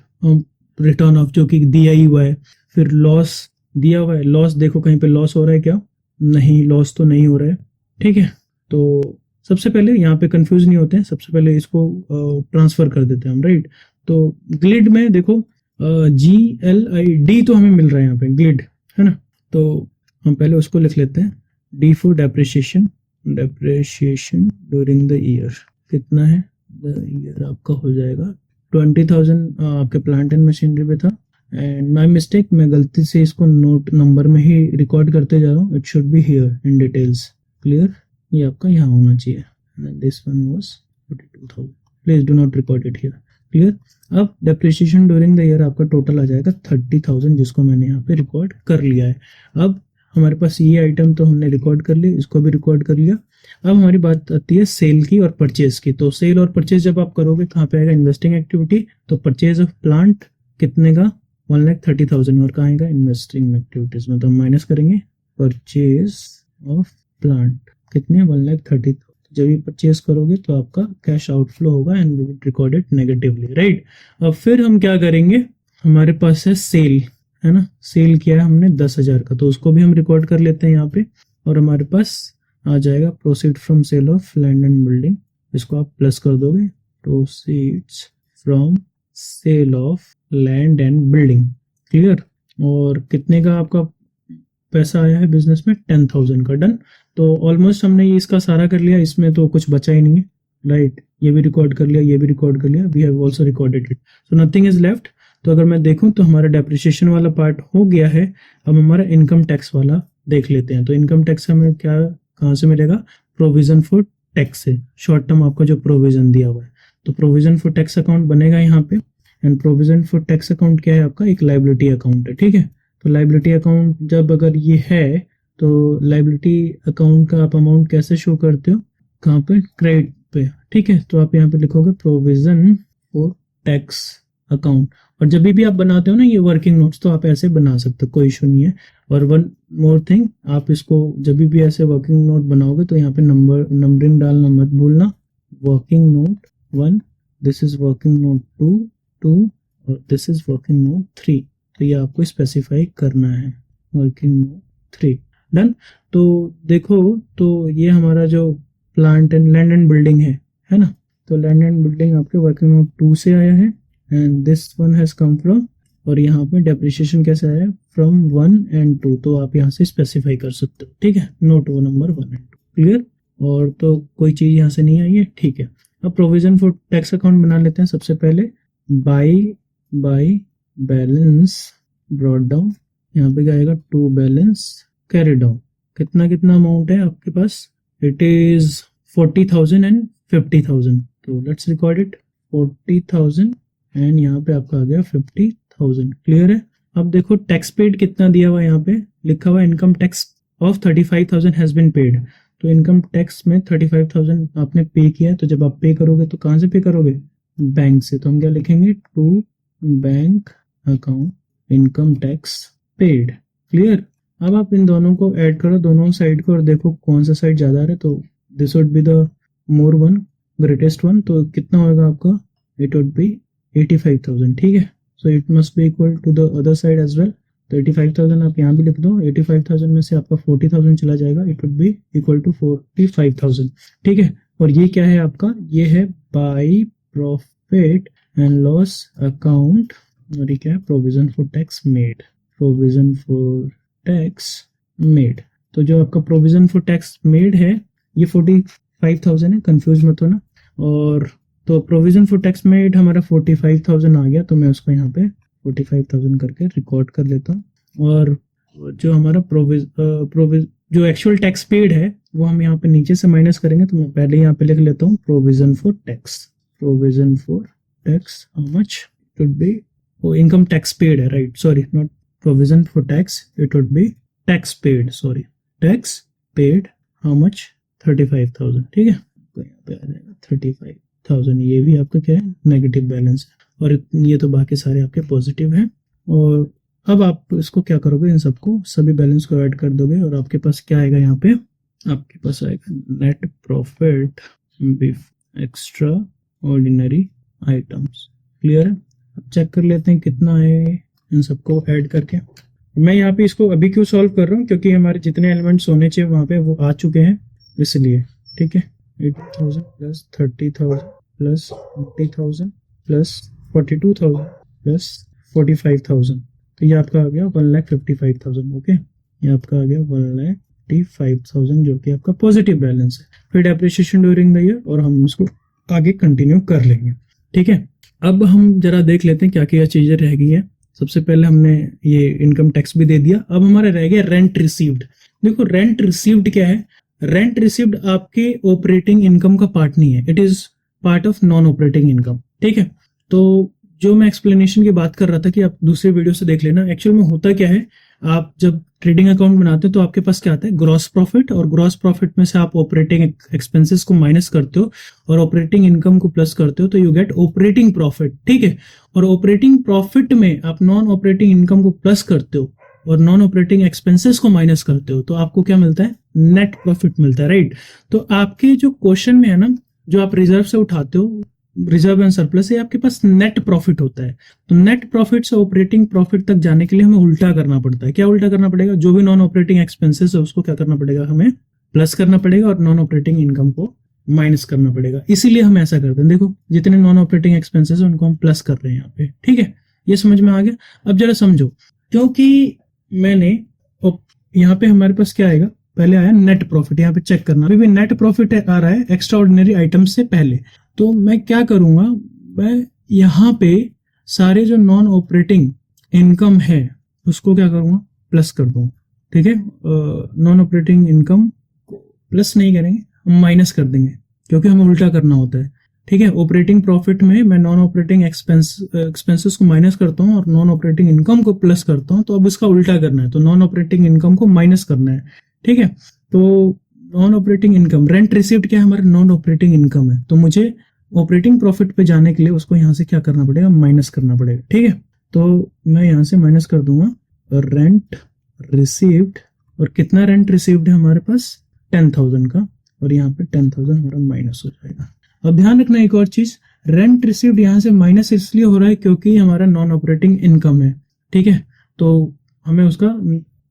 रिटर्न ऑफ, जो कि दिया ही हुआ है। फिर लॉस दिया हुआ है, लॉस देखो कहीं पे लॉस हो रहा है क्या, नहीं, लॉस तो नहीं हो रहा है, ठीक है। तो सबसे पहले यहाँ पे कंफ्यूज नहीं होते हैं, सबसे पहले इसको ट्रांसफर कर देते हैं हम, राइट। तो ग्लिड में देखो GLID तो हमें मिल रहा है यहाँ पे, ग्लिड है ना। तो हम पहले उसको लिख लेते हैं, D for depreciation, depreciation during the year कितना है, द ईयर आपका हो जाएगा 20,000 आपके प्लांट एंड मशीनरी पे था। एंड माय मिस्टेक, मैं गलती से इसको नोट नंबर में ही रिकॉर्ड करते जा रहा हूँ, it should be here in details, clear. ये आपका यहाँ होना चाहिए, this one was 42,000, please do not record it here, clear. अब डेप्रिसिएशन ड्यूरिंग द ईयर आपका टोटल आ जाएगा 30,000, जिसको मैंने यहाँ पे रिकॉर्ड कर लिया है। अब हमारे पास ये आइटम तो हमने रिकॉर्ड कर लिया, इसको भी रिकॉर्ड कर लिया। अब हमारी बात आती है सेल की और परचेज की। तो सेल और परचेज जब आप करोगे कहाँ पे आएगा, इन्वेस्टिंग एक्टिविटी। तो परचेज ऑफ प्लांट कितने का, 1,30,000, और कहाँ आएगा, इन्वेस्टिंग एक्टिविटीज में। तो हम माइनस करेंगे परचेज ऑफ प्लांट कितने, 1,30,000। जब ये परचेज करोगे तो आपका कैश आउटफ्लो होगा and we will record it negatively, right. अब फिर हम क्या करेंगे, हमारे पास है सेल, है ना। सेल किया है हमने 10,000 का, तो उसको भी हम रिकॉर्ड कर लेते हैं यहाँ पे। और हमारे पास आ जाएगा proceed from sale of land and building, इसको आप प्लस कर दोगे, proceeds from sale of land and building, clear. और कितने का आपका पैसा आया है बिजनेस में, 10,000 का, डन। तो ऑलमोस्ट हमने इसका सारा कर लिया, इसमें तो कुछ बचा ही नहीं है, राइट। ये भी रिकॉर्ड कर लिया, ये भी रिकॉर्ड कर लिया, we have also recorded it, so nothing is left. तो अगर मैं देखूं तो हमारा डेप्रिसिएशन वाला पार्ट हो गया है। अब हमारा इनकम टैक्स वाला देख लेते हैं। तो इनकम टैक्स हमें क्या, कहाँ से मिलेगा, प्रोविजन फॉर टैक्स से, शॉर्ट टर्म आपका जो प्रोविजन दिया हुआ है। तो प्रोविजन फॉर टैक्स अकाउंट बनेगा यहाँ पे, and provision for tax account क्या है आपका, एक लाइबिलिटी अकाउंट है, ठीक है। तो लाइबिलिटी अकाउंट जब अगर ये है तो लाइबिलिटी अकाउंट का आप अमाउंट कैसे शो करते हो, कहाँ पे, क्रेडिट पे, ठीक है। तो आप यहाँ पे लिखोगे प्रोविजन फॉर टैक्स अकाउंट। और जब भी आप बनाते हो ना ये वर्किंग नोट्स, तो आप ऐसे बना सकते हो, कोई इशू नहीं है। और वन मोर थिंग, आप इसको जब भी ऐसे वर्किंग नोट बनाओगे तो यहाँ पे नंबरिंग डालना मत भूलना। Working note 1, this is working note 2, और दिस इज वर्किंग नोट 3। तो ये आपको स्पेसिफाई करना है, वर्किंग नोट 3, डन। तो देखो, तो ये हमारा जो plant and land and building है ना। तो लैंड एंड बिल्डिंग आपके वर्किंग नोट 2 से आया है, and this one has come from, और यहाँ पे डेप्रिसिएशन कैसे आया, फ्रॉम 1 and 2। तो आप यहाँ से स्पेसिफाई कर सकते हो, ठीक है, नोट वो नंबर 1 and 2, क्लियर। और तो कोई चीज यहाँ से नहीं आई है, ठीक है। अब प्रोविजन फॉर टैक्स अकाउंट बना लेते हैं। सबसे पहले बाय बैलेंस ब्रॉट डाउन, यहाँ पे क्या आएगा, टू बैलेंस कैरी डाउन। कितना अमाउंट है आपके पास, इट इज 40,000 and 50,000। तो लेट्स रिकॉर्ड इट, 40,000 एंड यहाँ पे आपका आ गया 50,000, क्लियर है। अब देखो टैक्स पेड कितना दिया हुआ है, यहाँ पे लिखा हुआ income tax of 35,000 has been paid. तो इनकम टैक्स में 35,000 आपने पे किया है। तो जब आप पे करोगे तो कहाँ से पे करोगे, बैंक से। तो हम क्या लिखेंगे, to bank account income tax paid, clear. अब आप इन दोनों को ऐड करो, दोनों साइड को, और देखो कौन सा साइड ज्यादा आ रहा है। तो this would be the more one, greatest one. तो कितना होगा आपका, इट वुड बी 85,000, ठीक है। So it must be equal to the other side as well. तो 85,000 आप यहाँ भी लिख दो, 85,000 में से आपका 40,000 चला जाएगा, it would be equal to 45,000, ठीक है। और ये क्या है आपका, ये है by profit and loss account, और ये क्या है, provision for tax made, provision for tax made. तो जो आपका प्रोविजन फॉर टैक्स मेड है ये 45,000 है, कंफ्यूज मत होना। और तो प्रोविजन फॉर टैक्स मेड हमारा 45,000 आ गया, तो मैं उसको यहाँ पे 45,000 करके रिकॉर्ड कर लेता हूँ। और जो हमारा जो एक्चुअल टैक्स पेड है वो हम यहाँ पे नीचे से माइनस करेंगे। तो मैं पहले यहाँ पे लिख लेता हूँ provision for tax, provision for tax how much should be, वो इनकम टैक्स पेड है, right, sorry not provision for tax, it would B tax paid, sorry tax paid how much, 35,000, ठीक है। तो यहाँ पे आ जाएगा 35,000। ये भी आपका क्या है, नेगेटिव बैलेंस है, और ये तो बाकी सारे आपके पॉजिटिव हैं। और अब आप इसको क्या करोगे, इन सबको सभी बैलेंस को ऐड कर दोगे, और आपके पास क्या आएगा, यहाँ पे आपके पास आएगा net profit before extra ordinary items, clear है। अब चेक कर लेते हैं कितना है इन सबको ऐड करके। मैं यहाँ पे इसको अभी क्यों सॉल्व कर रहा हूँ, क्योंकि हमारे जितने एलिमेंट्स होने चाहिए वहाँ पे वो आ चुके हैं, इसलिए, ठीक है। 80,000 प्लस 30,000 प्लस 40,000 प्लस 42,000 प्लस 45,000, तो ये आपका आ गया 1,55,000, ओके। ये आपका आ गया 1,55,000 जो कि आपका पॉजिटिव बैलेंस है। फिर डेप्रिसिएशन ड्यूरिंग द ईयर, और हम इसको आगे कंटिन्यू कर लेंगे, ठीक है। अब हम जरा देख लेते हैं क्या क्या चीजें रह गई है। सबसे पहले हमने ये इनकम टैक्स भी दे दिया। अब हमारा रह गया रेंट रिसीव्ड। देखो रेंट रिसीव्ड क्या है, रेंट रिसीव्ड आपके ऑपरेटिंग इनकम का पार्ट नहीं है, it is part of non operating income, ठीक है। तो जो मैं एक्सप्लेनेशन की बात कर रहा था कि आप दूसरे वीडियो से देख लेना, एक्चुअल में होता क्या है, आप जब ट्रेडिंग अकाउंट बनाते हो तो आपके पास क्या आता है, ग्रॉस प्रॉफिट, और ग्रॉस प्रॉफिट में से आप ऑपरेटिंग एक्सपेंसेस को माइनस करते हो और ऑपरेटिंग इनकम को प्लस करते हो, तो यू गेट ऑपरेटिंग प्रॉफिट, ठीक है। और ऑपरेटिंग प्रॉफिट में आप नॉन ऑपरेटिंग इनकम को प्लस करते हो और नॉन ऑपरेटिंग एक्सपेंसेस को माइनस करते हो, तो आपको क्या मिलता है, नेट प्रॉफिट मिलता है, राइट। तो आपके जो क्वेश्चन में है ना, जो आप रिजर्व से उठाते हो, रिजर्व एंड सरप्लस से आपके पास नेट प्रॉफिट होता है। तो नेट प्रॉफिट से ऑपरेटिंग प्रॉफिट तक जाने के लिए हमें उल्टा करना पड़ता है। क्या उल्टा करना पड़ेगा, जो भी नॉन ऑपरेटिंग एक्सपेंसेस है उसको क्या करना पड़ेगा, हमें प्लस करना पड़ेगा और नॉन ऑपरेटिंग इनकम को माइनस करना पड़ेगा। इसीलिए हम ऐसा करते हैं, देखो जितने नॉन ऑपरेटिंग एक्सपेंसेस है उनको हम प्लस कर रहे हैं यहाँ पे, ठीक है। ये समझ में आ गया। अब जरा समझो, क्योंकि मैंने यहाँ पे हमारे पास क्या आएगा, पहले आया नेट प्रॉफिट, यहाँ पे चेक करना, अभी भी नेट प्रॉफिट आ रहा है एक्स्ट्रा ऑर्डिनरी आइटम से पहले। तो मैं क्या करूंगा, मैं यहाँ पे सारे जो नॉन ऑपरेटिंग इनकम है उसको क्या करूंगा, प्लस कर दूंगा, ठीक है। नॉन ऑपरेटिंग इनकम को प्लस नहीं करेंगे, हम माइनस कर देंगे, क्योंकि हमें उल्टा करना होता है, ठीक है। ऑपरेटिंग प्रॉफिट में मैं नॉन ऑपरेटिंग एक्सपेंसेस को माइनस करता हूँ और नॉन ऑपरेटिंग इनकम को प्लस करता हूँ, तो अब इसका उल्टा करना है, तो नॉन ऑपरेटिंग इनकम को माइनस करना है, ठीक है। तो non operating income, rent received क्या है, हमारा नॉन ऑपरेटिंग इनकम है, तो मुझे ऑपरेटिंग प्रॉफिट पे जाने के लिए उसको यहाँ से क्या करना पड़ेगा, माइनस करना पड़ेगा, ठीक है। तो मैं यहाँ से माइनस कर दूंगा रेंट रिसीव्ड, और कितना रेंट रिसीव्ड है हमारे पास, 10,000 का, और यहाँ पे 10,000 हमारा माइनस हो जाएगा। अब ध्यान रखना एक और चीज, रेंट रिसीव्ड यहाँ से माइनस इसलिए हो रहा है क्योंकि हमारा नॉन ऑपरेटिंग इनकम है, ठीक है। तो हमें उसका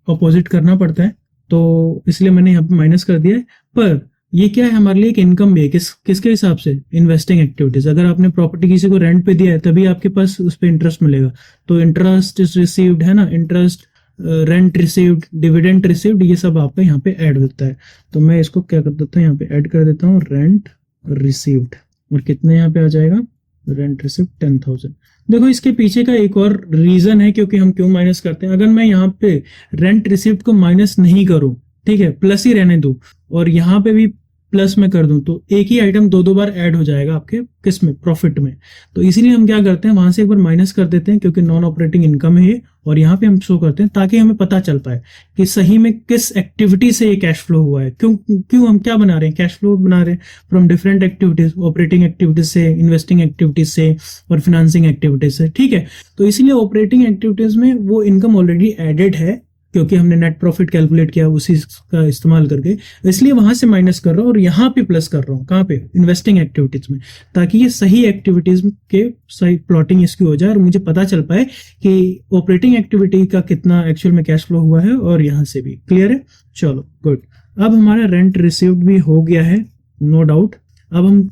अपोजिट करना पड़ता है, तो इसलिए मैंने यहाँ पे माइनस कर दिया है। पर ये क्या है, हमारे लिए एक इनकम भी है, किसके हिसाब से, इन्वेस्टिंग एक्टिविटीज। अगर आपने प्रॉपर्टी किसी को रेंट पे दिया है तभी आपके पास उस पर इंटरेस्ट मिलेगा, तो इंटरेस्ट रिसीव्ड है ना, interest, rent received, dividend received, ये सब आपका यहाँ पे ऐड होता है। तो मैं इसको क्या कर देता हूँ, यहाँ पे ऐड कर देता हूँ रेंट रिसीव्ड, और कितने यहाँ पे आ जाएगा, रेंट रिसीव्ड 10,000। देखो इसके पीछे का एक और रीजन है क्योंकि हम क्यों माइनस करते हैं। अगर मैं यहाँ पे रेंट रिसीव्ड को माइनस नहीं करूं, ठीक है, प्लस ही रहने दूं, और यहाँ पे भी प्लस में कर दूं, तो एक ही आइटम दो बार ऐड हो जाएगा आपके किस में, प्रॉफिट में। तो इसीलिए हम क्या करते हैं, वहां से एक बार माइनस कर देते हैं क्योंकि नॉन ऑपरेटिंग इनकम है ये, और यहाँ पे हम शो करते हैं ताकि हमें पता चल पाए कि सही में किस एक्टिविटी से ये कैश फ्लो हुआ है। क्यों हम क्या बना रहे हैं, कैश फ्लो बना रहे हैं from different activities, operating activities से, इन्वेस्टिंग एक्टिविटीज से और फिनेंसिंग एक्टिविटीज से, ठीक है। तो इसीलिए ऑपरेटिंग एक्टिविटीज में वो इनकम ऑलरेडी एडेड है क्योंकि हमने नेट प्रॉफिट कैलकुलेट किया उसी का इस्तेमाल करके, इसलिए वहां से माइनस कर रहा हूँ और यहाँ पे प्लस कर रहा हूँ, कहाँ पे, इन्वेस्टिंग एक्टिविटीज में, ताकि ये सही एक्टिविटीज के सही प्लॉटिंग इसकी हो जाए और मुझे पता चल पाए कि ऑपरेटिंग एक्टिविटी का कितना एक्चुअल में कैश फ्लो हुआ है, और यहाँ से भी क्लियर है। चलो गुड, अब हमारा रेंट रिसीव्ड भी हो गया है, नो डाउट। अब हम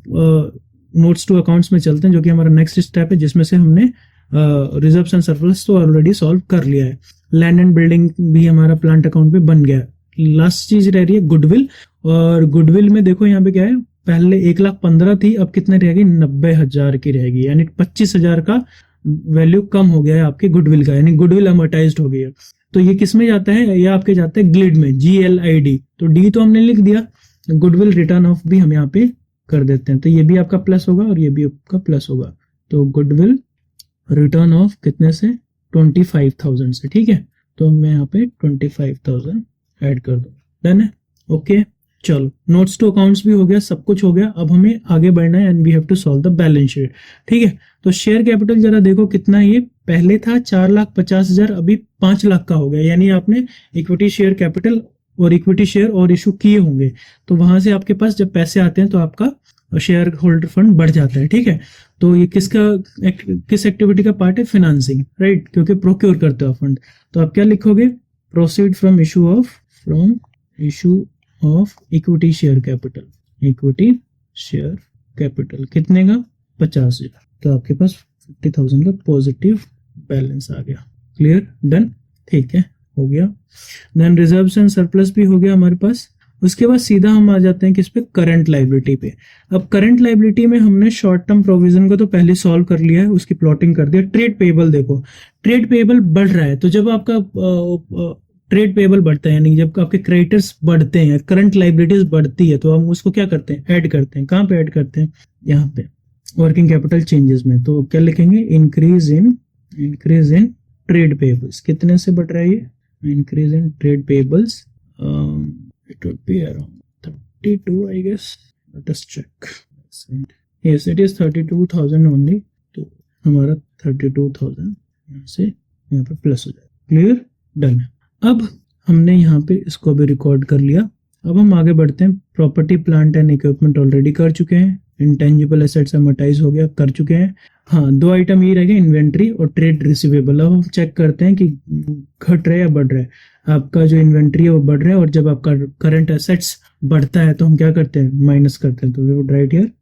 नोट्स टू अकाउंट्स में चलते हैं, जो कि हमारा नेक्स्ट स्टेप है, जिसमें से हमने रिजर्व्स एंड सरप्लस तो ऑलरेडी सॉल्व कर लिया है। लैंड एंड बिल्डिंग भी हमारा प्लांट अकाउंट पे बन गया। लास्ट चीज रह रही है गुडविल, और गुडविल में देखो यहाँ पे क्या है, पहले 1,15,000 थी, अब कितने रहेगी, 90,000 की रहेगी, यानी 25,000 का वैल्यू कम हो गया है आपके गुडविल का, यानी गुडविल अमोर्टाइज्ड हो गई है। तो ये किस में जाता है, ये आपके जाता है ग्लिड में, GLID। तो डी तो हमने लिख दिया, गुडविल रिटर्न ऑफ भी हम यहाँ पे कर देते हैं, तो ये भी आपका प्लस होगा और ये भी आपका प्लस होगा। तो गुडविल रिटर्न ऑफ कितने से, 25,000 से, ठीक है। तो मैं यहाँ पे 25,000 ऐड कर दूं, डन है, ओके। चलो नोट्स टू अकाउंट्स भी हो गया, सब कुछ हो गया। अब हमें आगे बढ़ना है and we have to solve the balance sheet, ठीक है। तो शेयर कैपिटल जरा देखो कितना, ये पहले था 4,50,000, अभी 5 लाख का हो गया, यानी आपने इक्विटी शेयर कैपिटल और इक्विटी शेयर और इशू किए होंगे, तो वहां से आपके पास जब पैसे आते हैं तो आपका शेयर होल्डर फंड बढ़ जाता है, ठीक है। तो ये किस एक्टिविटी का पार्ट है, फाइनेंसिंग, राइट, क्योंकि प्रोक्योर करते हो फंड। तो आप क्या लिखोगे, proceed from issue of equity share capital, कितने का, 50,000। तो आपके पास 50,000 का पॉजिटिव बैलेंस आ गया, क्लियर, डन, ठीक है, हो गया। देन रिजर्व्स एंड सरप्लस भी हो गया हमारे पास। उसके बाद सीधा हम आ जाते हैं किस पे, करंट लायबिलिटी पे। अब करंट लायबिलिटी में हमने शॉर्ट टर्म प्रोविजन को तो पहले सॉल्व कर लिया है, उसकी प्लॉटिंग कर दिया। ट्रेड पेएबल देखो, ट्रेड पेएबल बढ़ रहा है, तो जब आपका ट्रेड पेएबल बढ़ता है, यानी जब आपके क्रेडिटर्स बढ़ते हैं, करंट लायबिलिटीज बढ़ती है, तो हम उसको क्या करते हैं, ऐड करते हैं। कहाँ पे ऐड करते हैं, यहाँ पे वर्किंग कैपिटल चेंजेस में। तो क्या लिखेंगे, इंक्रीज इन ट्रेड पेएबल्स, कितने से बढ़ रहा है ये, increase in trade payables, it would be around 32 I guess. Let us check. Yes, it is 32,000 only. तो हमारा 32,000 यहाँ से यहाँ पे प्लस हो जाएगा. क्लियर, डन है. अब हमने यहाँ पे इसको भी रिकॉर्ड कर लिया. अब हम आगे बढ़ते हैं. Property plant and equipment already कर चुके हैं. इंटेंजिबल एसेट्स अमोर्टाइज हो गया, कर चुके हैं. हाँ, दो आइटम ये रह गए, इन्वेंट्री और ट्रेड रिसीवेबल. अब हम चेक करते हैं कि घट रहा है या बढ़ रहा है. आपका जो इन्वेंट्री है वो बढ़ रहा है, और जब आपका करंट एसेट्स बढ़ता है तो हम क्या करते हैं, माइनस करते हैं. तो we would write here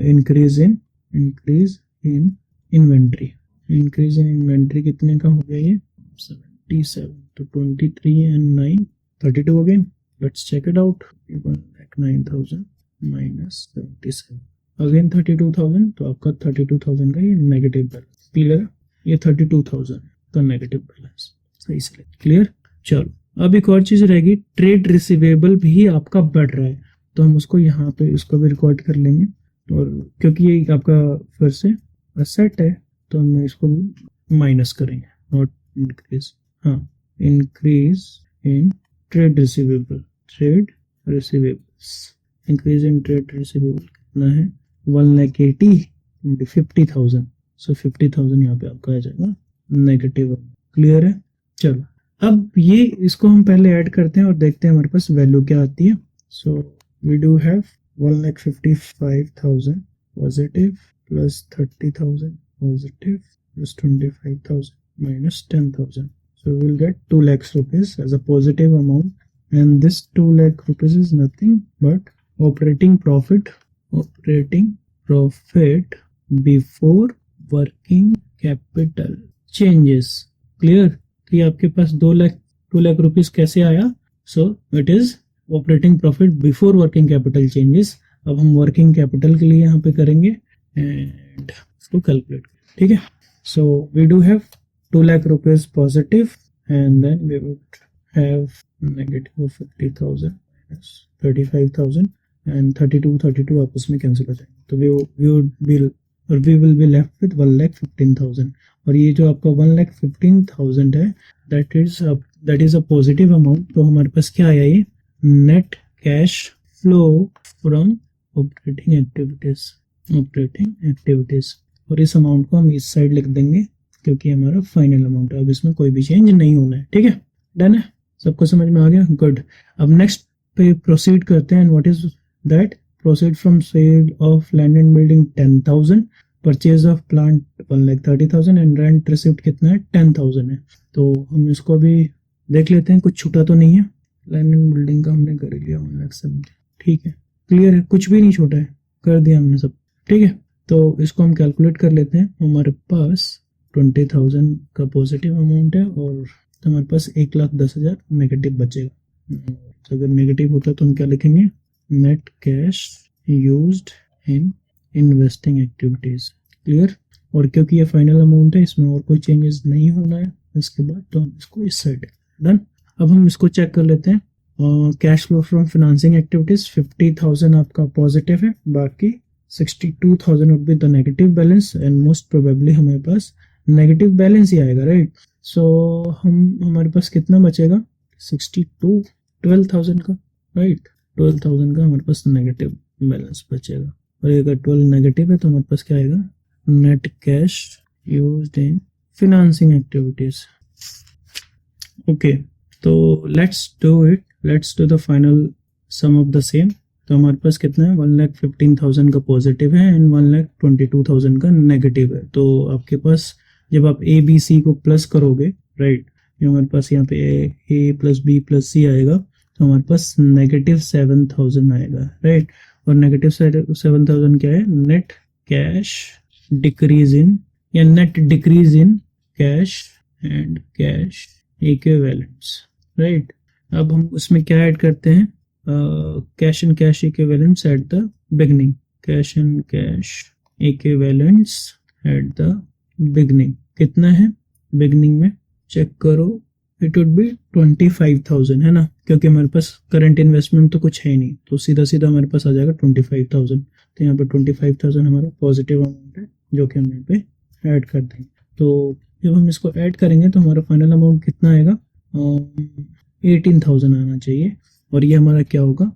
increase in inventory. Increase in inventory कितने का हो गया ये, 77. तो 23 एंड 9 32 हो गए. Let's check it out. 1,09,000 minus 77 again 32,000. तो आपका 32,000 का ये नेगेटिव बैलेंस. क्लियर, ये 32,000 का नेगेटिव बैलेंस. सही से क्लियर. चलो, अब एक और चीज रहेगी, ट्रेड रिसीवेबल भी आपका बढ़ रहा है. तो हम उसको यहाँ पे इसको भी रिकॉर्ड कर लेंगे. और क्योंकि ये आपका फिर से असेट है तो हम इसको भी माइनस करेंगे, नॉट इंक्रीज. हाँ, increase in trade receivable. Trade receivables, increase in trade receivable कितना है, 1,80,000 50,000. सो 50,000 यहाँ पे आपका आ जाएगा नेगेटिव. क्लियर है. चलो, अब ये इसको हम पहले ऐड करते हैं और देखते हैं हमारे पास वैल्यू क्या आती है. So we do have 1,55,000 positive plus 30,000 positive plus 25,000 minus 10,000. So we will get 2 lakhs rupees as a positive amount, and this 2 lakh rupees is nothing but operating profit before working capital changes. Clear? कि आपके पास 2 lakh rupees कैसे आया. So it is operating profit before working capital changes. अब हम working capital के लिए यहाँ पे करेंगे एंड इसको कैलकुलेट. ठीक है. So we do have 2 lakh rupees positive, and then we would have negative of 50,000 minus 35,000, and 32 आपस में कैंसिल हो जाएंगे. तो we will be left with 1,15,000. और ये जो आपका 1,15,000 है, that is a positive amount. तो हमारे पास क्या आया, ये net cash flow from operating activities. और इस अमाउंट को हम इस साइड लिख देंगे क्योंकि हमारा फाइनल अमाउंट है. अब इसमें कोई भी चेंज नहीं होना है. ठीक है, डन है. सबको समझ में आ गया. गुड. अब नेक्स्ट पे प्रोसीड करते हैं. What is that, proceed from sale of land and building 10,000, purchase of plant 1,30,000 and rent receipt कितना है, 10,000 है. तो हम इसको भी देख लेते हैं, कुछ छूटा तो नहीं है. लैंड एंड बिल्डिंग का हमने कर लिया 1,70,000. ठीक है, क्लियर है, कुछ भी नहीं छूटा है, कर दिया हमने सब. ठीक है, तो इसको हम कैलकुलेट कर लेते हैं. हमारे पास 20,000 का पॉजिटिव अमाउंट है और हमारे पास 1,10,000 नेगेटिव बचेगा. तो अगर नेगेटिव होता है तो हम क्या लिखेंगे, net cash used in investing activities. Clear. और क्योंकि ये फाइनल अमाउंट है, इसमें और कोई चेंजेस नहीं होना है इसके बाद, तो हम इसको इस साइड डन. अब हम इसको चेक कर लेते हैं. Cash flow from financing activities 50,000 आपका पॉजिटिव है, बाकी 62,000 would be the negative balance, and most probably हमारे पास नेगेटिव बैलेंस ही आएगा. राइट. सो हमारे पास कितना बचेगा, 12,000 का. राइट, 12,000 का हमारे पास नेगेटिव बैलेंस बचेगा. और अगर 12 नेगेटिव है तो हमारे पास क्या आएगा, net cash used in financing activities. Okay, तो let's do the final sum of the same. तो हमारे पास कितना है, 1,15,000 का पॉजिटिव है एंड 1,22,000 का नेगेटिव है. तो आपके पास जब आप ए बी सी को प्लस करोगे, राइट, हमारे पास यहाँ पे ए प्लस बी प्लस सी आएगा, तो हमारे पास -7,000 आएगा. राइट. और -7,000 क्या है, नेट कैश डिक्रीज इन या net decrease in cash and cash equivalents. Right. अब हम उसमें क्या ऐड करते हैं, cash and cash equivalents at the beginning. Cash and cash equivalents at the beginning कितना है, बिगनिंग में चेक करो, इट वुड बी 25,000 है ना, क्योंकि हमारे पास करंट इन्वेस्टमेंट तो कुछ है ही नहीं, तो सीधा हमारे पास आ जाएगा 25,000. तो यहाँ पे 25,000 हमारा पॉजिटिव अमाउंट है जो कि हम यहाँ पे ऐड कर देंगे. तो जब हम इसको ऐड करेंगे तो हमारा फाइनल अमाउंट कितना आएगा, 18,000 आना चाहिए। और ये हमारा क्या होगा,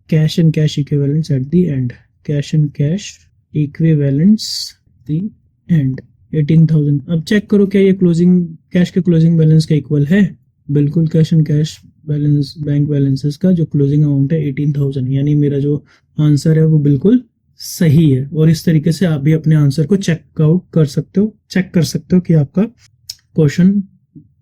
cash and cash equivalents at the end, cash and cash equivalents the end 18,000। अब चेक करो क्या ये क्लोजिंग कैश के क्लोजिंग बैलेंस का इक्वल है। बिल्कुल cash and cash balance bank balances का जो क्लोजिंग अमाउंट है 18,000, यानी मेरा जो आंसर है वो बिल्कुल सही है। और इस तरीके से आप भी अपने आंसर को चेक आउट कर सकते हो, चेक कर सकते हो कि आपका क्वेश्चन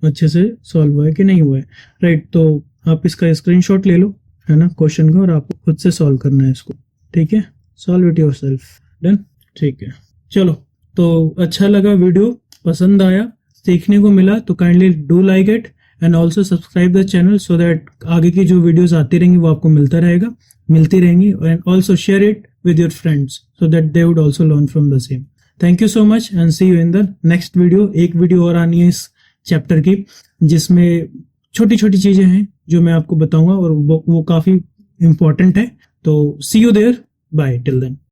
अच्छे से सॉल्व हुआ है कि नहीं हुआ है। राइट, तो आप इसका स्क्रीनशॉट ले लो, है ना, क्वेश्चन का, और आपको खुद से सॉल्व करना है इसको। ठीक है, सॉल्व इट योरसेल्फ। डन, ठीक है। चलो, तो अच्छा लगा वीडियो, पसंद आया, सीखने को मिला, तो kindly do like it and also subscribe the channel so that आगे की जो वीडियोस आती रहेंगी वो आपको मिलती रहेंगी। And also share it with your friends so that they would also learn from the same. Thank you so much and see you in the next video. एक वीडियो और आनी है इस चैप्टर की जिसमें छोटी छोटी चीजें हैं जो मैं आपको बताऊंगा और वो काफी इंपॉर्टेंट है। तो see you there. Bye till then.